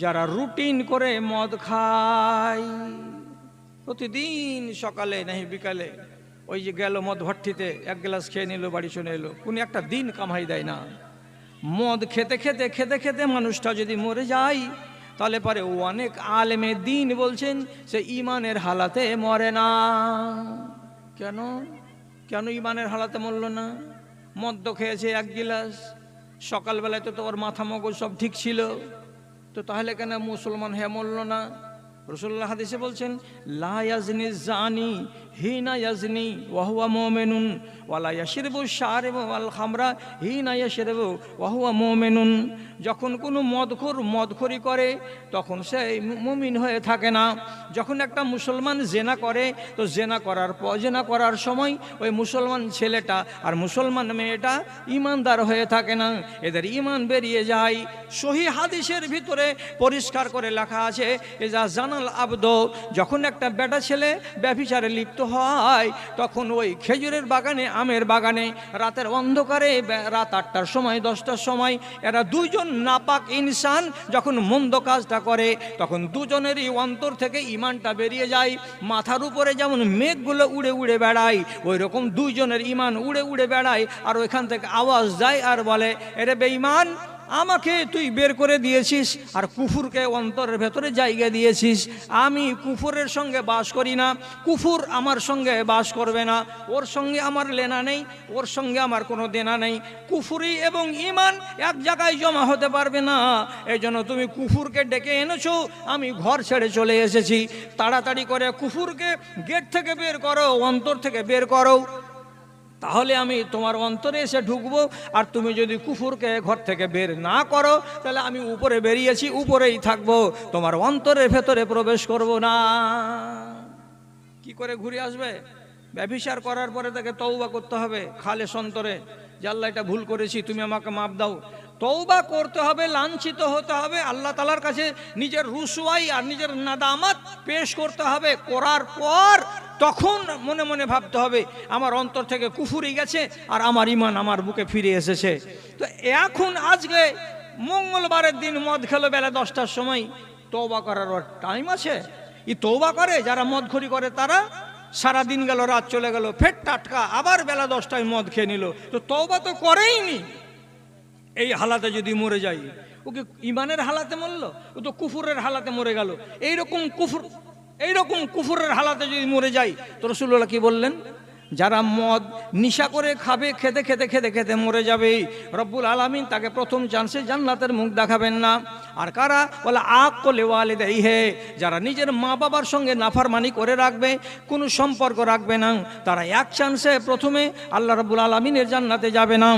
যারা রুটিন করে মদ খায়, প্রতিদিন সকালে নাহি বিকালে, ওই যে গেল মদ ভট্টিতে 1 গ্লাস খেয়ে নিল, বাড়ি চলে এলো, কোনো একটা দিন কামাই দেয় না। মদ খেতে খেতে খেতে খেতে মানুষটা যদি মরে যায়, তাহলে পরে অনেক আলেমে দিন বলছেন সে ইমানের হালাতে মরে না। কেন কেন ইমানের হালাতে মরল না? মদ খেয়েছে 1 গিলাস, সকালবেলায় তো ওর মাথা মগজ সব ঠিক ছিল, তো তাহলে কেন মুসলমান হয়ে মরল না? রাসূলুল্লাহ হাদিসে বলছেন লা ইয়াজনি জানি হিনা ইয়াজনি ওয়া হুয়া মুমিনুন ওয়া লা ইয়াশরিবু শারিবু ওয়াল খামরা হিনা ইয়াশরিবু ওয়া হুয়া মুমিনুন। যখন কোনো মদখোর মদখোরি করে তখন সে মুমিন হয়ে থাকে না। যখন একটা মুসলমান জেনা করে, তো জেনা করার সময় ওই মুসলমান ছেলেটা আর মুসলমান মেয়েটা ইমানদার হয়ে থাকে না, এদের ইমান বেরিয়ে যায়। সহিহ হাদিসের ভিতরে পরিষ্কার করে লেখা আছে এজা জানাল আবদ, যখন একটা বেটা ছেলে ব্যভিচারে লিপ্ত হয়, তখন ওই খেজুরের বাগানে, আমের বাগানে রাতের অন্ধকারে, রাত 8টার সময়, 10টার সময়, এরা দুইজন নাপাক ইনসান যখন মন্দ কাজটা করে, তখন দুজনেরই অন্তর থেকে ইমানটা বেরিয়ে যায়। মাথার উপরে যেমন মেঘগুলো উড়ে উড়ে বেড়ায়, ওই রকম দুইজনের ইমান উড়ে উড়ে বেড়ায়। আর ওইখান থেকে আওয়াজ যায় আর বলে, এরে বেঈমান, আমাকে তুই বের করে দিয়েছিস আর কুফুরকে অন্তরের ভেতরে জায়গা দিয়েছিস। আমি কুফুরের সঙ্গে বাস করি না, কুফুর আমার সঙ্গে বাস করবে না, ওর সঙ্গে আমার লেনা নেই, ওর সঙ্গে আমার কোনো দেনা নেই। কুফুরি এবং ইমান এক জায়গায় জমা হতে পারবে না। এই জন্য তুমি কুফুরকে ডেকে এনেছো, আমি ঘর ছেড়ে চলে এসেছি। তাড়াতাড়ি করে কুফুরকে গেট থেকে বের করো, অন্তর থেকে বের করো, তাহলে আমি তোমার অন্তরে এসে ঢুকবো। আর তুমি যদি কুফুরকে ঘর থেকে বের না করো, তাহলে আমি উপরে বেরিয়েছি, উপরেই থাকবো, তোমার অন্তরের ভেতরে প্রবেশ করব না। কি করে ঘুরে আসবে? ব্যভিচার করার পরে তাকে তওবা করতে হবে খালেস অন্তরে, যে আল্লাহ এটা ভুল করেছি, তুমি আমাকে মাফ দাও। তওবা করতে হবে, লাঞ্ছিত হতে হবে, আল্লাহ তাআলার কাছে নিজের রুসওয়াই আর নিজের নাদামত পেশ করতে হবে। করার পর তখন মনে মনে ভাবতে হবে আমার অন্তর থেকে কুফুরি গেছে আর আমার ইমান আমার বুকে ফিরে এসেছে। তো এখন আজকে মঙ্গলবারের দিন মদ খেলো বেলা 10টার সময়, তওবা করার টাইম আছে? এই তওবা করে যারা মদখোরি করে, তারা সারা দিন গেল, রাত চলে গেল, ফের টাটকা আবার বেলা 10টায় মদ খেয়ে নিল, তো তওবা তো করেইনি। এই হালাতে যদি মরে যাই, ও কি ইমানের হালাতে মরলো? ও তো কুফুরের হালাতে মরে গেল। এইরকম কুফুরের হালাতে যদি মরে যায়, তো রাসূলুল্লাহ কি বললেন? যারা মদ নিশা করে খাবে, খেতে খেতে খেতে খেতে মরে যাবে, রব্বুল আলামিন তাকে প্রথম চান্সে জান্নাতের মুখ দেখাবেন না। আর কারা বলে আক্কুল ওয়ালিদাইহি, যারা নিজের মা বাবার সঙ্গে নাফরমানি করে রাখবে, কোনো সম্পর্ক রাখবে না, তারা এক চান্সে প্রথমে আল্লাহ রব্বুল আলামিনের জান্নাতে যাবে না।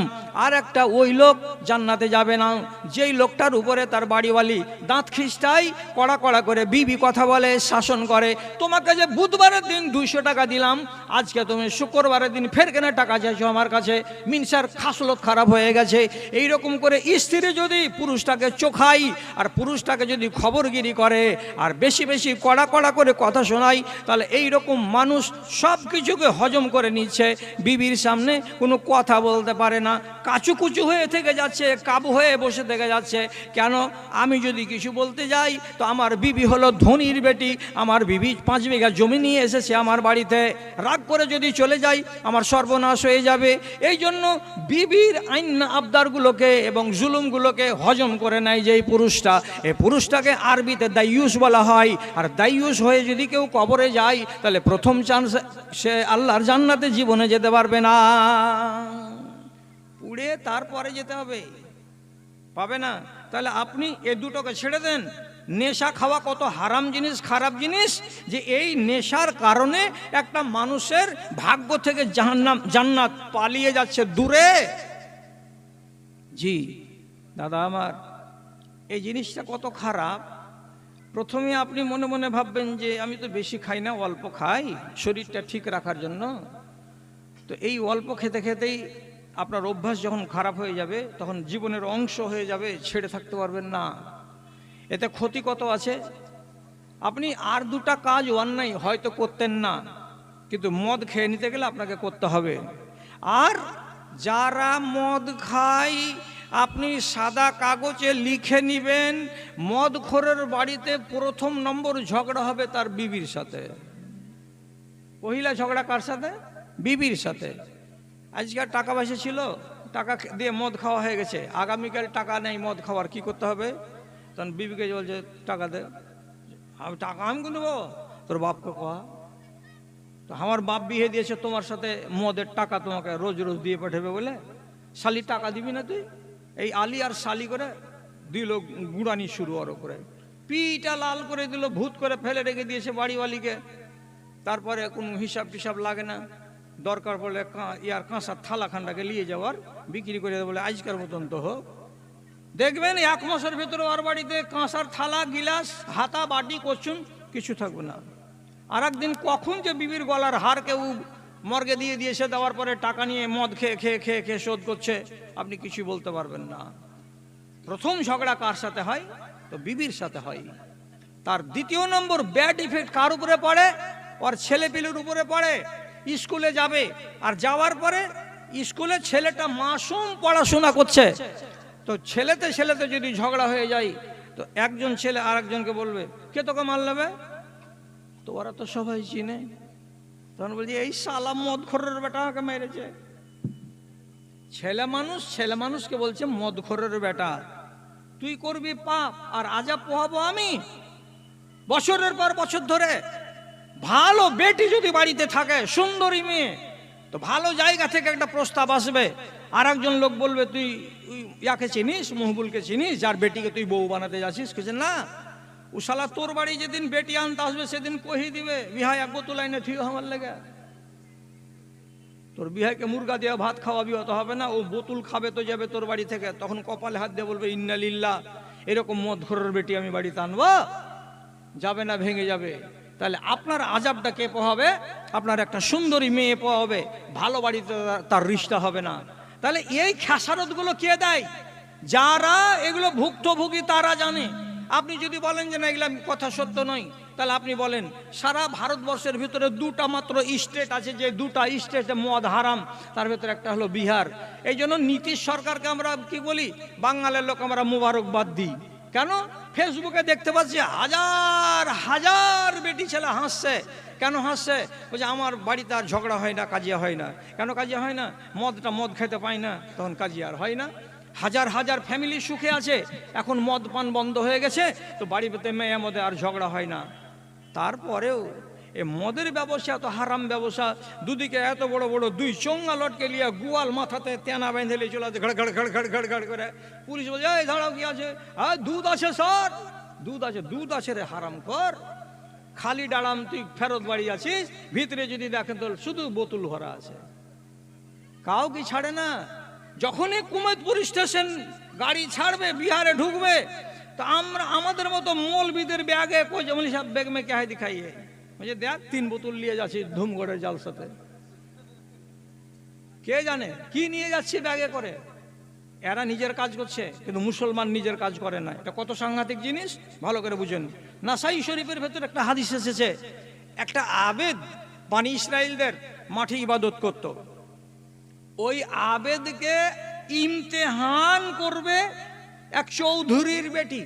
আর একটা ওই লোক জান্নাতে যাবে না যেই লোকটার উপরে তার বাড়িওয়ালি দাঁত খিস্টাই, কড়া কড়া করে বিবি কথা বলে, শাসন করে। তোমাকে যে বুধবারের দিন 200 টাকা দিলাম, আজকে তুমি শুক্রবারের দিন ফের কেন টাকা চাইছো আমার কাছে, মিনসার খাসলত খারাপ হয়ে গেছে। এই রকম করে স্ত্রী যদি পুরুষটাকে চোখাই আর পুরুষটাকে যদি খবরগিরি করে আর বেশি বেশি কড়া কড়া করে কথা শোনায়, তাহলে এই রকম মানুষ সব কিছুকে হজম করে নিচ্ছে, বিবির সামনে কোনো কথা বলতে পারে না, কাচুকুচু হয়ে থেকে যাচ্ছে, কাবু হয়ে বসে থেকে যাচ্ছে। কেন? আমি যদি কিছু বলতে যাই তো আমার বিবি হলো ধনির বেটি, আমার বিবি 5 বিঘা জমি নিয়ে এসেছে আমার বাড়িতে, রাগ করে যদি চলে যাই আমার সর্বনাশ হয়ে যাবে। এই জন্য বিবির আইন আবদারগুলোকে এবং জুলুমগুলোকে হজম করে নেয় যে এই পুরুষটা, এই পুরুষটাকে আরবিতে দাইয়ুস বলা হয়। আর দাইয়ুস হয়ে যদি কেউ কবরে যায়, তাহলে প্রথম চান্স সে আল্লাহর জান্নাতে জীবনে যেতে পারবে না, পুড়ে তারপরে যেতে হবে, পাবে না। তাহলে আপনি এ দুটোকে ছেড়ে দেন। নেশা খাওয়া কত হারাম জিনিস, খারাপ জিনিস, যে এই নেশার কারণে একটা মানুষের ভাগ্য থেকে জান্নাত পালিয়ে যাচ্ছে দূরে। জি দাদা আমার, এই জিনিসটা কত খারাপ। প্রথমে আপনি মনে মনে ভাববেন যে আমি তো বেশি খাই না, অল্প খাই শরীরটা ঠিক রাখার জন্য। তো এই অল্প খেতে খেতেই আপনার অভ্যাস যখন খারাপ হয়ে যাবে, তখন জীবনের অংশ হয়ে যাবে, ছেড়ে থাকতে পারবেন না। এতে ক্ষতি কত আছে। আপনি আর 2টা কাজ অন্যায় হয়তো করতেন না, কিন্তু মদ খেয়ে নিতে গেলে আপনাকে করতে হবে। আর যারা মদ খায়, আপনি সাদা কাগজে লিখে নেবেন, মদখোরের বাড়িতে প্রথম নম্বর ঝগড়া হবে তার বিবির সাথে। পহিলা ঝগড়া কার সাথে? বিবির সাথে। আজকাল টাকা পয়সা ছিল, টাকা দিয়ে মদ খাওয়া হয়ে গেছে, আগামীকাল টাকা নেই মদ খাওয়ার, কি করতে হবে? তখন বিবিকে বলছে টাকা দে। আমি টাকা আমি কিন্তু দেবো, তোর বাপকে কয়া, তো আমার বাপ বিয়ে দিয়েছে তোমার সাথে, মদের টাকা তোমাকে রোজ রোজ দিয়ে পাঠাবে বলে, শালি টাকা দিবি না তুই? এই আলি আর শালি করে দিল গুড়ানি শুরু আরো করে, পিটা লাল করে দিল, ভূত করে ফেলে রেখে দিয়েছে বাড়িওয়ালিকে। তারপরে কোনো হিসাব টিসাব লাগে না, দরকার পড়লে ইয়ার কাঁসার থালা খান্ডাকে নিয়ে যাওয়ার, বিক্রি করে বলে আজকার মতন তো হোক। দেখবেন 1 মাসের ভেতরে ওর বাড়িতে কাঁসার থালা, গিলাস, হাতা, বাটি, কচুন কিছু থাকবে না। আর একদিন কখন যে বিবির গলার হার কেউ মর্গে দিয়ে দিয়েছে, দেওয়ার পরে টাকা নিয়ে মদ খেয়ে খেয়ে খেয়ে খেয়ে শোধ করছে, আপনি কিছু বলতে পারবেন না। প্রথম ঝগড়া কার সাথে হয়? তো বিবির সাথে হয়। তার দ্বিতীয় নম্বর ব্যাড ইফেক্ট কার উপরে পড়ে? ওর ছেলেপিলের উপরে পড়ে। স্কুলে যাবে, আর যাওয়ার পরে স্কুলে ছেলেটা মাসুম পড়াশোনা করছে, তো ছেলেতে যদি ঝগড়া হয়ে যায়, তো একজন ছেলে আর একজনকে বলবে কে তোকে মারলাবে, তো ওরা তো সবাই চিনে, তখন বলছি এই শালা মদখোরের বেটা আমাকে মেরেছে। ছেলে মানুষকে বলছে মদখোরের বেটা, তুই করবি পাপ আর আজাব পোহাবো আমি বছরের পর বছর ধরে। ভালো বেটি যদি বাড়িতে থাকে, সুন্দরী মেয়ে, তো ভালো জায়গা থেকে একটা প্রস্তাব আসবে, আর একজন লোক বলবে তুই ইয়াকে চিনিস, মহবুলকে চিনিস, যার বেটিকে তুই বউ বানাতে যাচ্ছিস? কিছু না, ও শালা তোর বাড়ি যেদিন বেটি আনতে আসবে সেদিন কহি দিবে বিহাই এক বোতলাইনে থিও আমার লেগে, তোর বিহাইকে মুরগা দিয়ে ভাত খাওয়াবি, অত হবে না, ও বোতল খাবে তো যাবে তোর বাড়ি থেকে, তখন কপালে হাত দিয়ে বলবে ইন্না লিল্লাহ, এরকম মদখোরের বেটি আমি বাড়িতে আনবো? যাবে না, ভেঙে যাবে। তাহলে আপনার আজাবটা কে পোহাবে? আপনার একটা সুন্দরী মেয়ে পোহাবে, ভালো বাড়িতে তার রিশতা হবে না। তাহলে এই খেসারতগুলো কে দেয়? যারা এগুলো ভুক্তভোগী তারা জানে। আপনি যদি বলেন যে না এগুলা কথা সত্য নয়, তাহলে আপনি বলেন সারা ভারতবর্ষের ভিতরে 2টা মাত্র স্টেট আছে, যে 2টা স্টেটে মদ হারাম, তার ভিতরে একটা হলো বিহার। এই জন্য নীতিশ সরকারকে আমরা কি বলি, বাঙালির লোক আমরা মুবারকবাদ দিই। কেন? ফেসবুকে দেখতে পাচ্ছি হাজার হাজার বেটি ছেলে হাসছে। কেন হাসছে? বলছে আমার বাড়িতে আর ঝগড়া হয় না, কাজিয়া হয় না। কেন কাজিয়া হয় না? মদ খেতে পাই না, তখন কাজিয়া আর হয় না। হাজার হাজার ফ্যামিলি সুখে আছে, এখন মদ পান বন্ধ হয়ে গেছে, তো বাড়িতে মেয়ে মধ্যে আর ঝগড়া হয় না। তারপরেও এ মদের ব্যবসা তো হারাম ব্যবসা, দুদিকে এত বড় বড় দুই চোঙ্গা লটকে লিয়া গুয়াল মাথাতে তেনা বেঁধে নিয়ে চলে আসে, ঘড় ঘড় ঘড় ঘড় ঘড় ঘড় করে। পুলিশ বলছে এই দাঁড়াও, কি আছে? হ্যাঁ দুধ আছে স্যার, দুধ আছে। দুধ আছে রে হারাম কর, খালি ডাড়াম তুই ফেরত বাড়ি আছিস, ভিতরে যদি দেখেন তো শুধু বোতল ভরা আছে। কাউ কি ছাড়ে না। যখনই কুমেদপুর স্টেশন গাড়ি ছাড়বে, বিহারে ঢুকবে, তো আমরা আমাদের মতো মৌলবীদের ব্যাগে কই জমলি সাহেব ব্যাগ মে ক্যা দিখাইয়ে, বলছে দেখ 3 বোতল নিয়ে যাচ্ছি ধুমগড়ের জালসাতে। কে জানে কি নিয়ে যাচ্ছি ব্যাগে করে। এরা নিজের কাজ করছে, কিন্তু মুসলমান নিজের কাজ করে না। এটা কত সাংঘাতিক জিনিস ভালো করে বুঝেন। নাসাই শরীফের ভেতর একটা হাদিস এসেছে, একটা আবেদ বানি ইসরাইলদের মাঠে ইবাদত করত। ওই আবেদকে ইমতেহান করবে এক চৌধুরীর বেটি,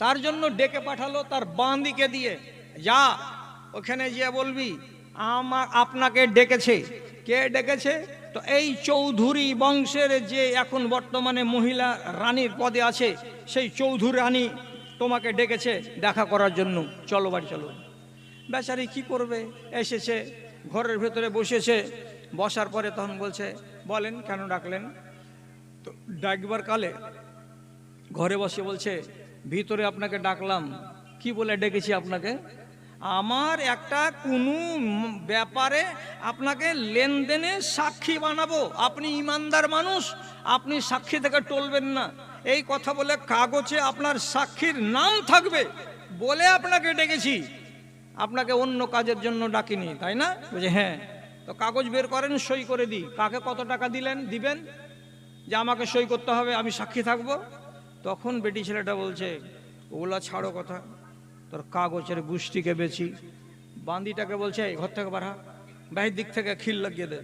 তার জন্য ডেকে পাঠালো তার বাঁদিকে দিয়ে, যা ওখানে গিয়ে বলবি আপনাকে ডেকেছে। কে ডেকেছে? তো এই চৌধুরী বংশের যে এখন বর্তমানে মহিলা রানীর পদে আছে, সেই চৌধুরী রানী তোমাকে ডেকেছে দেখা করার জন্য, চলো বাড়ি চলো। বেচারি কি করবে, এসেছে ঘরের ভেতরে বসেছে। বসার পরে তখন বলছে, বলেন কেন ডাকলেন? তো ডাকবার কালে ঘরে বসে বলছে, ভিতরে আপনাকে ডাকলাম, কি বলে ডেকেছি আপনাকে? আমার একটা কোনো ব্যাপারে আপনাকে লেনদেনে সাক্ষী বানাবো, আপনি ইমানদার মানুষ, আপনি সাক্ষী থেকে টলবেন না, এই কথা বলে কাগজে আপনার সাক্ষীর নাম থাকবে বলে আপনাকে ডেকেছি, আপনাকে অন্য কাজের জন্য ডাকিনি, তাই না? বলছে হ্যাঁ। তো কাগজ বের করেন, সই করে দিই। কাকে কত টাকা দিবেন যে আমাকে সই করতে হবে, আমি সাক্ষী থাকবো? তখন বেটি ছেলেটা বলছে, ওগুলা ছাড়ো কথা, তোর কাগজের গুষ্টিকে বেছি। বান্দিটাকে বলছে, ঘর থেকে বাড়া, বাহির দিক থেকে খিল লাগিয়ে দে।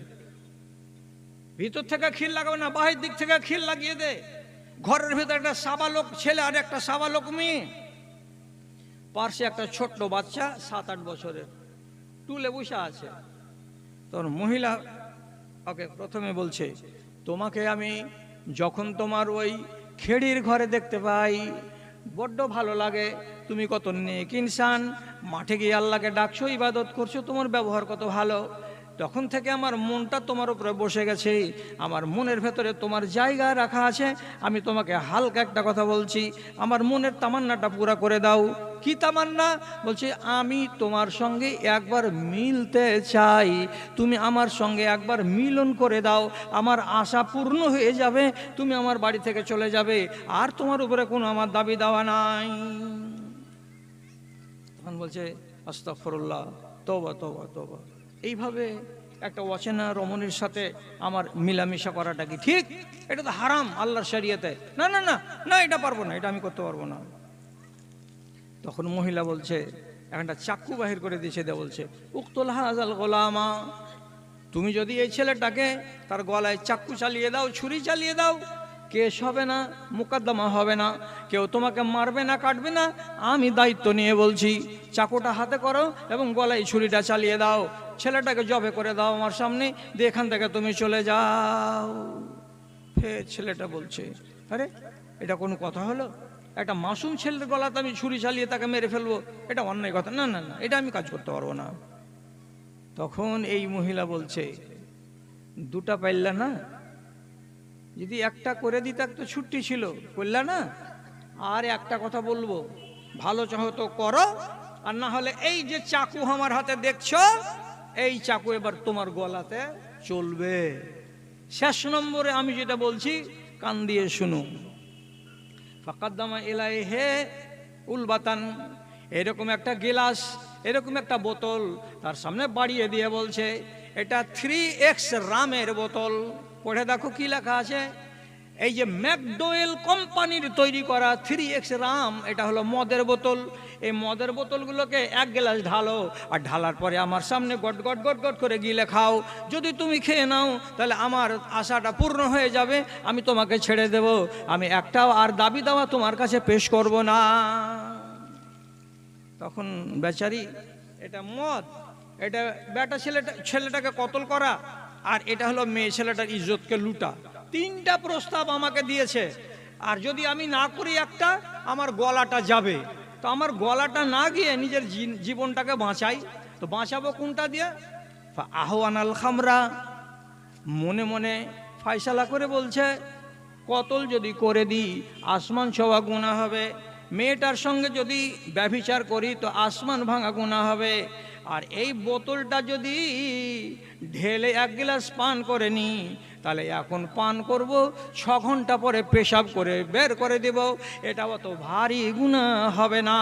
ভিতর থেকে খিল লাগাবে না, বাহির দিক থেকে খিল লাগিয়ে দে। ঘরের ভেতরে একটা সাবালক ছেলে আর একটা সাবালক মেয়ে, পাশে একটা ছোট্ট বাচ্চা 7-8 বছরের টুলে বসে আছে। তোর মহিলা ওকে প্রথমে বলছে, তোমাকে আমি যখন তোমার ওই খেড়ির ঘরে দেখতে পাই বড্ড ভালো লাগে, তুমি কত নেক ইনসান, মাঠে গিয়ে আল্লাহকে ডাকছো, ইবাদত করছো, তোমার ব্যবহার কত ভালো। তখন থেকে আমার মনটা তোমার উপরে বসে গেছে, আমার মনের ভেতরে তোমার জায়গা রাখা আছে। আমি তোমাকে হালকা একটা কথা বলছি, আমার মনের তামান্নাটা পুরা করে দাও। কি তামান্না? বলছে, আমি তোমার সঙ্গে একবার মিলতে চাই, তুমি আমার সঙ্গে একবার মিলন করে দাও, আমার আশা পূর্ণ হয়ে যাবে, তুমি আমার বাড়ি থেকে চলে যাবে, আর তোমার উপরে কোনো আমার দাবি দেওয়া নাই। তখন বলছে, আস্তাগফিরুল্লাহ, তওবা তওবা তওবা। এইভাবে একটা অচেনা রমণীর সাথে আমার মিলামিশা করাটা কি ঠিক? এটা তো হারাম আল্লাহর শরিয়তে। না না না না, এটা পারবো না, এটা আমি করতে পারবো না। তখন মহিলা বলছে, একটা চাকু বাহির করে দিয়েছে, বলছে, উক্তুল হাযাল গোলামা, তুমি যদি এই ছেলেটাকে তার গলায় চাকু চালিয়ে দাও, ছুরি চালিয়ে দাও, কেস হবে না, মুকদ্দমা হবে না, কেউ তোমাকে মারবে না, কাটবে না, আমি দায়িত্ব নিয়ে বলছি। চাকুটা হাতে করো এবং গলায় ছুরিটা চালিয়ে দাও, ছেলেটাকে জবে করে দাও আমার সামনে, দিয়ে এখান থেকে তুমি চলে যাও। ফের ছেলেটা বলছে, আরে এটা কোনো কথা হলো? একটা মাসুম ছেলের গলাতে আমি ছুরি চালিয়ে তাকে মেরে ফেলবো, এটা অন্যায় কথা। না না না, এটা আমি কাজ করতে পারবো না। তখন এই মহিলা বলছে, দুটা পাইলা না, যদি একটা করে দিতে তো ছুটি ছিল, করলা না। আর একটা কথা বলবো, ভালো চাহো তো করো, আর না হলে এই যে চাকু আমার হাতে দেখছো, এই চাকু এবার তোমার গলাতে চলবে। শেষ নম্বরে আমি যেটা বলছি, কান দিয়ে শুনো। ফাকাদ্দামা ইলাইহি উলবাতান, এরকম একটা গিলাস, এরকম একটা বোতল তার সামনে বাড়িয়ে দিয়ে বলছে, এটা 3X রামের বোতল। পড়ে দেখো কি লেখা আছে। এই যে ম্যাকডোয়েল কোম্পানির তৈরি করা 3X রাম, এটা হলো মদের বোতল। এই মদের বোতলগুলোকে এক গ্লাস ঢালো, আর ঢালার পরে আমার সামনে গট গট গট গট করে গিলে খাও। যদি তুমি খেয়ে নাও তাহলে আমার আশাটা পূর্ণ হয়ে যাবে, আমি তোমাকে ছেড়ে দেব, আমি একটাও আর দাবি দাওয়া তোমার কাছে পেশ করব না। তখন বেচারি, এটা মদ, এটা বেটা ছেলেটাকে কতল করা, আর এটা হলো মেয়ে ছেলেটার ইজ্জতকে লুটা। তিনটা প্রস্তাব আমাকে দিয়েছে, আর যদি আমি না করি একটা, আমার গলাটা যাবে। তো আমার গলাটা না গিয়ে নিজের জীবনটাকে বাঁচাই, তো বাঁচাবো কোনটা দিয়ে? আহওয়ানাল খামরা, মনে মনে ফয়সালা করে বলছে কতল যদি করে দিই আসমান ছোঁয়া গুনাহ হবে, মেয়েটার সঙ্গে যদি ব্যভিচার করি তো আসমান ভাঙা গুনাহ হবে, আর এই বোতলটা যদি ঢেলে 1 গ্লাস পান করে নি, তাহলে এখন পান করব, 6 ঘন্টা পরে পেশাব করে বের করে দেব, এটা অত ভারী গুনাহ হবে না।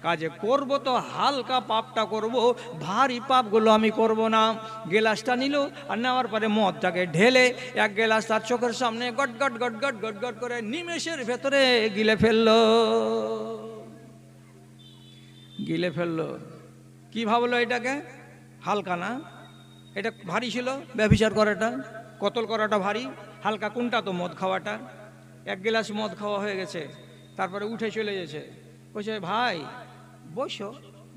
কাজে করব তো হালকা পাপটা করব, ভারী পাপগুলো আমি করব না। গ্লাসটা নিল, আর নেওয়ার পরে মদটাকে ঢেলে 1 গ্লাস তার চোখের সামনে goat goat goat goat goat goat করে নিমেষের ভেতরে গিলে ফেললো। কি ভাবলো এটাকে? হালকা না, এটা ভারী ছিল। ব্যভিচার করাটা, কতল করাটা ভারী, হালকা কোনটা? তো মদ খাওয়াটা। 1 গ্লাস মদ খাওয়া হয়ে গেছে, তারপরে উঠে চলে গেছে। বলছে ভাই বসো,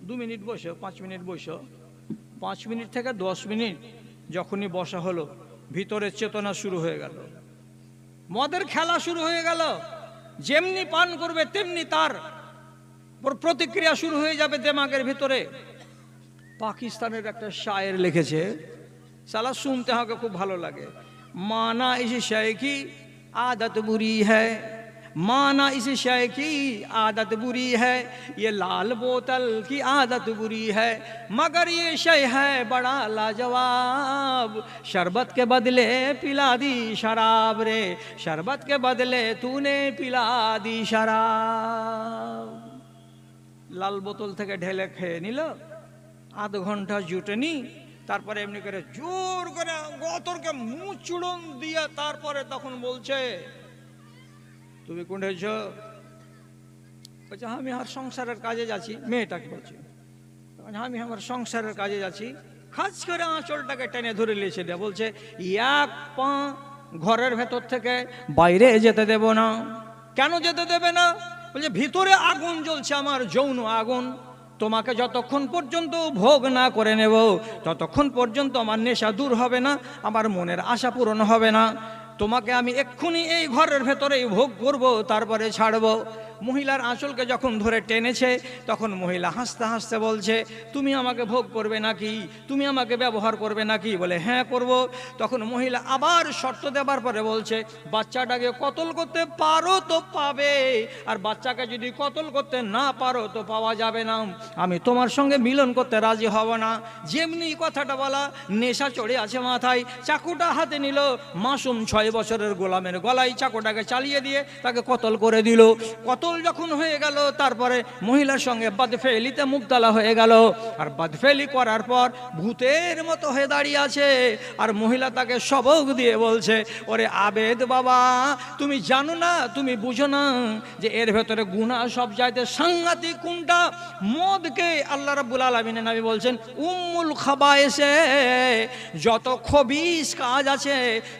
2 মিনিট বসো, 5 মিনিট বসো। 5 মিনিট থেকে 10 মিনিট যখনই বসা হলো, ভিতরে চেতনা শুরু হয়ে গেল, মদের খেলা শুরু হয়ে গেল। যেমনি পান করবে তেমনি তার প্রতিক্রিয়া শুরু হয়ে যাবে দিমাগের ভিতরে। পাকিস্তানের একটা শায়ের লিখেছে, সালা শুনতে হবে, খুব ভালো লাগে। মানা ইস শায় কি आदत बुरी है, माना इस शय की आदत बुरी है, ये लाल बोतल की आदत बुरी है, मगर ये शय है बड़ा लाजवाब, शरबत के बदले पिला दी शराब रे, शरबत के बदले तूने पिला दी शराब। লাল বোতল থেকে ঢেলে খেয়ে নিল, আধ ঘন্টা জুটেনি, তারপরে এমনি করে জোর করে গতরকে মুখ চুড়ন দিয়ে তারপরে তখন বলছে তুমি কোনছ? বলছে আমি আমার সংসারের কাজে যাচ্ছি। মেয়েটাকে বলছে আমি আমার সংসারের কাজে যাচ্ছি। খাস করে আঁচলটাকে টেনে ধরে লিয়েছে দেয়, বলছে 1 পা ঘরের ভেতর থেকে বাইরে যেতে দেব না। কেন যেতে দেবে না? বলছে ভিতরে আগুন জ্বলছে, আমার যৌন আগুন, তোমাকে যতক্ষণ পর্যন্ত ভোগ না করে নেব ততক্ষণ পর্যন্ত আমার নেশা দূর হবে না, আমার মনের আশা পূরণ হবে না। তোমাকে আমি এক্ষুনি এই ঘরের ভেতরেই ভোগ করব, তারপরে ছাড়ব। মহিলার আঁচলকে যখন ধরে টেনেছে তখন মহিলা হাসতে হাসতে বলছে তুমি আমাকে ভোগ করবে নাকি, তুমি আমাকে ব্যবহার করবে নাকি? বলে হ্যাঁ করব। তখন মহিলা আবার শর্ত দেবার পরে বলছে বাচ্চাটাকে কতল করতে পারো তো পাবে, আর বাচ্চাকে যদি কতল করতে না পারো তো পাওয়া যাবে না। আমি তোমার সঙ্গে মিলন করতে রাজি হব না। যেমনি কথাটা বলা, নেশা চড়ে আছে মাথায়, চাকুটা হাতে নিল, মাসুম 6 বছরের গোলামের গলায় চাকুটাকে চালিয়ে দিয়ে তাকে কতল করে দিল। কতল যখন হয়ে গেল তারপরে মহিলার সঙ্গে বদফেলিতে মুবতালা হয়ে গেল, আর বদফেলি করার পর ভূতের মতো হয়ে দাঁড়িয়ে আছে, আর মহিলা তাকে সবক দিয়ে বলছে ওরে আবেদ বাবা, তুমি জানো না, তুমি বুঝো না যে এর ভেতরে গুনাহ সব চাইতে সাংঘাতিক কোনটা? মদকে আল্লাহ রাব্বুল আলামিনের নবী বলছেন উম্মুল খাবায়েসে, যত খবিস কাজ আছে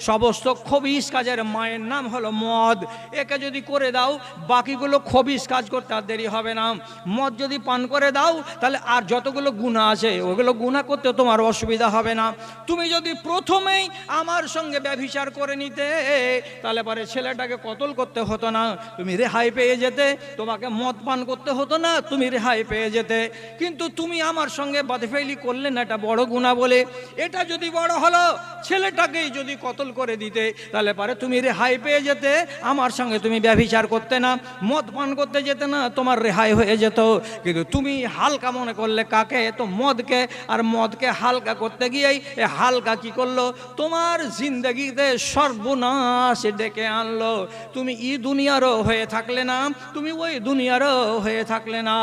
সমস্ত খবিস কাজের মায়ের নাম হলো মদ। একে যদি করে দাও বাকিগুলো খবিস কাজ করতে আর দেরি হবে না। মদ যদি পান করে দাও তাহলে আর যতগুলো গুনাহ আছে ওগুলো গুনাহ করতে তোমার অসুবিধা হবে না। তুমি যদি প্রথমেই আমার সঙ্গে ব্যভিচার করে নিতে তাহলে পরে ছেলেটাকে কতল করতে হতো না, তুমি রেহাই পেয়ে যেতে, তোমাকে মদ পান করতে হতো না, তুমি রেহাই পেয়ে যেতে। কিন্তু তুমি আমার সঙ্গে বদফেলি করলে না, এটা বড় গুনাহ বলে। এটা যদি বড় হলো, ছেলেটাকেই যদি কতল করে দিতে তাহলে পরে তুমি রেহাই পেয়ে যেতে, আমার সঙ্গে তুমি ব্যভিচার করতে না, মদ পান করতে যেতে না, তোমার রেহাই হয়ে যেত। কিন্তু তুমি হালকা মনে করলে কাকে? তো মদকে। আর মদকে হালকা করতে গিয়েই এ হালকা কি করলো? তোমার জিন্দগিতে সর্বনাশ ডেকে আনলো। তুমি ই দুনিয়ারও হয়ে থাকলে না, তুমি ওই দুনিয়ারও হয়ে থাকলে না।